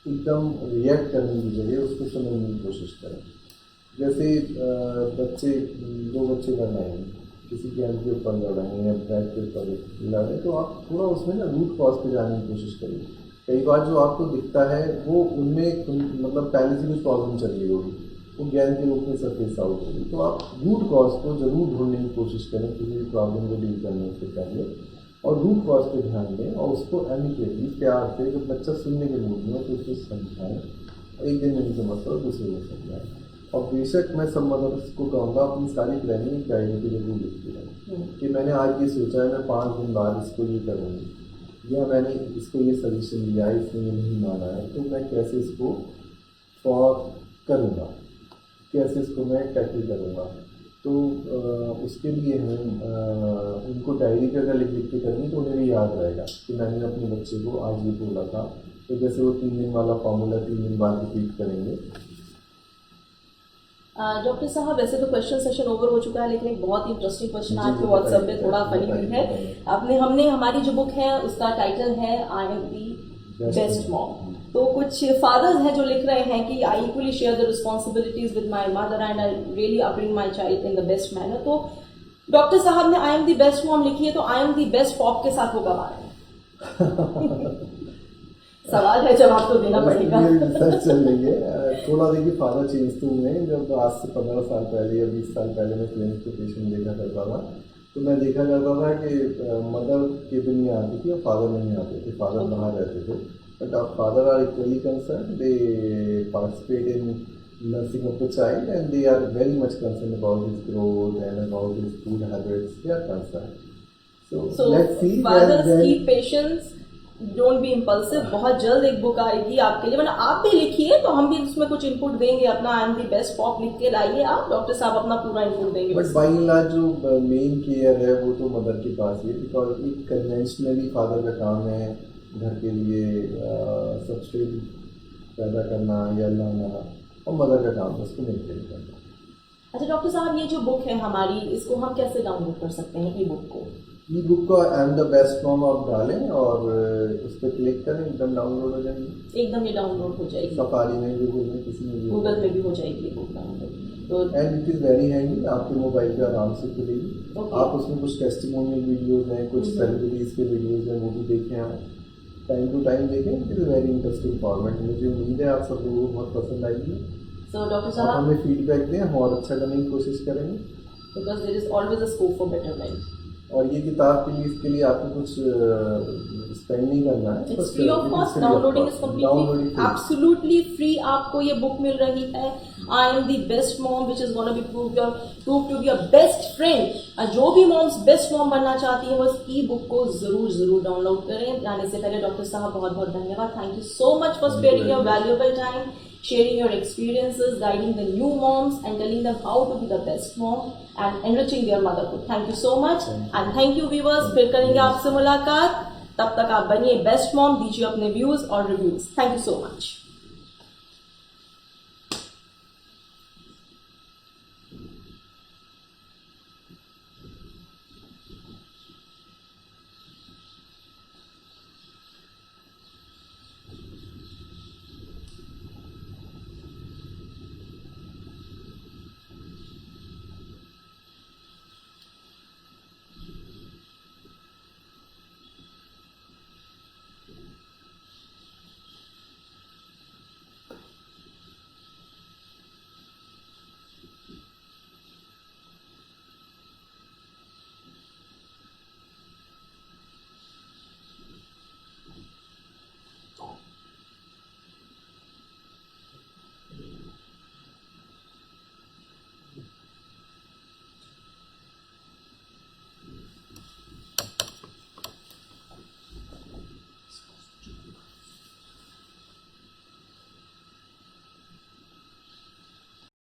एकदम रिएक्ट करने की जगह उसको समझने की कोशिश करें। जैसे दो बच्चे लड़ रहे हैं, किसी के के ऊपर लड़ रहे हैं या बैट के ऊपर लड़ रहे हैं, तो आप थोड़ा उसमें ना रूट कॉज पे जाने की कोशिश करिए। कई बार जो आपको दिखता है वो उनमें मतलब पहले से कुछ प्रॉब्लम चल रही होगी, वो ज्ञान के रूप में सरफेस आउट होगी। तो आप रूट कॉज को जरूर ढूंढने की कोशिश करें किसी भी प्रॉब्लम को डील करने से पहले, और रूट कॉज पे ध्यान दें और उसको एमिकेटली प्यार से, जब बच्चा सुनने के मूड में हो तो उसको समझाएं। एक दिन नहीं समझता और दूसरे दिन समझाएं। और बेशक मैं सब मदर्स को कहूँगा अपनी सारी प्लानिंग एक डायरी पे जरूर लिखती है कि मैंने आज ये सोचा है, मैं 5 दिन बाद इसको ये करूँगी, या मैंने इसको ये सजेशन दिया है, इसने ये नहीं माना है, तो मैं कैसे इसको करूँगा, कैसे इसको मैं टैकल करूँगा। तो उसके लिए हम उनको डायरी पे अगर लिख के करेंगे तो उन्हें भी याद रहेगा कि मैंने अपने बच्चे को आज ये बोला था। तो जैसे वो 3 दिन वाला फॉर्मूला 3 दिन बाद रिपीट करेंगे। डॉक्टर साहब, वैसे तो क्वेश्चन सेशन ओवर हो चुका है, लेकिन एक बहुत ही इंटरेस्टिंग क्वेश्चन आपके व्हाट्सएप पे थोड़ा फनी भी है। हमने हमारी जो बुक है उसका टाइटल है I am the best mom. तो कुछ फादर्स हैं जो लिख रहे हैं कि I equally share the responsibilities with my mother and I really upbring my child in the best manner. तो डॉक्टर साहब ने I am the best mom लिखी है, तो I am the best pop के साथ वो कब आ रहे हैं? सवाल है, जवाब तो देना पड़ेगा। रिसर्च चल रही है थोड़ा। देखिए फादर चेंज तो हुए हैं। जब आज से 15 साल पहले या 20 साल पहले मैं क्लिनिक पे पेशेंट देखा करता था, तो मैं देखा करता था कि मदर केबिन में आती थी और फादर नहीं आते थे, फादर बाहर रहते थे। बट अब father are equally concern, they participate in nursing of the child and they are very much concern about his growth and about his food habits, they are concern. So let's see. Fathers keep patience, don't be impulsive। बहुत जल्द एक बुक आएगी आपके लिए, मतलब आप भी लिखिए तो हम भी उसमें कुछ इनपुट देंगे अपना। आई एम दी बेस्ट पॉप लिख के लाइए आप, डॉक्टर साहब अपना पूरा इनपुट देंगे। बट बाई एंड लार्ज जो मेन केयर है वो तो मदर के पास ही है, बिकॉज एक कन्वेंशनली फादर का काम है घर के लिए सब्सट्रेट पैदा करना या लाना, और मदर का काम है उसको मेंटेन करना। अच्छा डॉक्टर साहब, ये जो बुक है हमारी, इसको हम कैसे डाउनलोड कर सकते हैं ई बुक को? ई बुक को आई एम द बेस्ट मॉम आप डालें और उस पर क्लिक करें, एकदम डाउनलोड हो जाएगी। एकदम ये डाउनलोड हो जाएगी, सफारी में, गूगल में, किसी में भी, गूगल में भी हो जाएगी बुक डाउनलोड। तो and it is very handy, आपके मोबाइल पे आराम से खुलेगी। आप उसमें कुछ टेस्टिमोनियल वीडियोज़ हैं, कुछ सेलिब्रिटीज़ के वीडियोज़ हैं, वो भी देखें आप, टाइम टू टाइम देखें। It is very interesting format. मुझे उम्मीद है आप सब लोगों को बहुत पसंद आएगी। सो डॉक्टर साहब हमें फीडबैक दें, हम और अच्छा करने की कोशिश करेंगे, because there is always a scope for betterment. और ये किताब के लिए, इसके लिए आपको कुछ स्पेंड नहीं करना है, it's free of cost, downloading is completely absolutely free. आपको ये बुक मिल रही है, I am the best mom which is gonna be prove to be your best friend. जो भी मॉम्स बेस्ट मॉम बनना चाहती हैं वो इस ई बुक को जरूर डाउनलोड करें। जाने से पहले डॉक्टर साहब बहुत बहुत धन्यवाद। Thank you so much for sparing your valuable time, sharing your experiences, guiding the new moms and telling them how to be the best mom and enriching their motherhood. Thank you so much and thank you viewers। फिर करेंगे आपसे मुलाकात, तब तक आप बनिए बेस्ट मॉम, दीजिए अपने व्यूज और reviews. Thank you so much.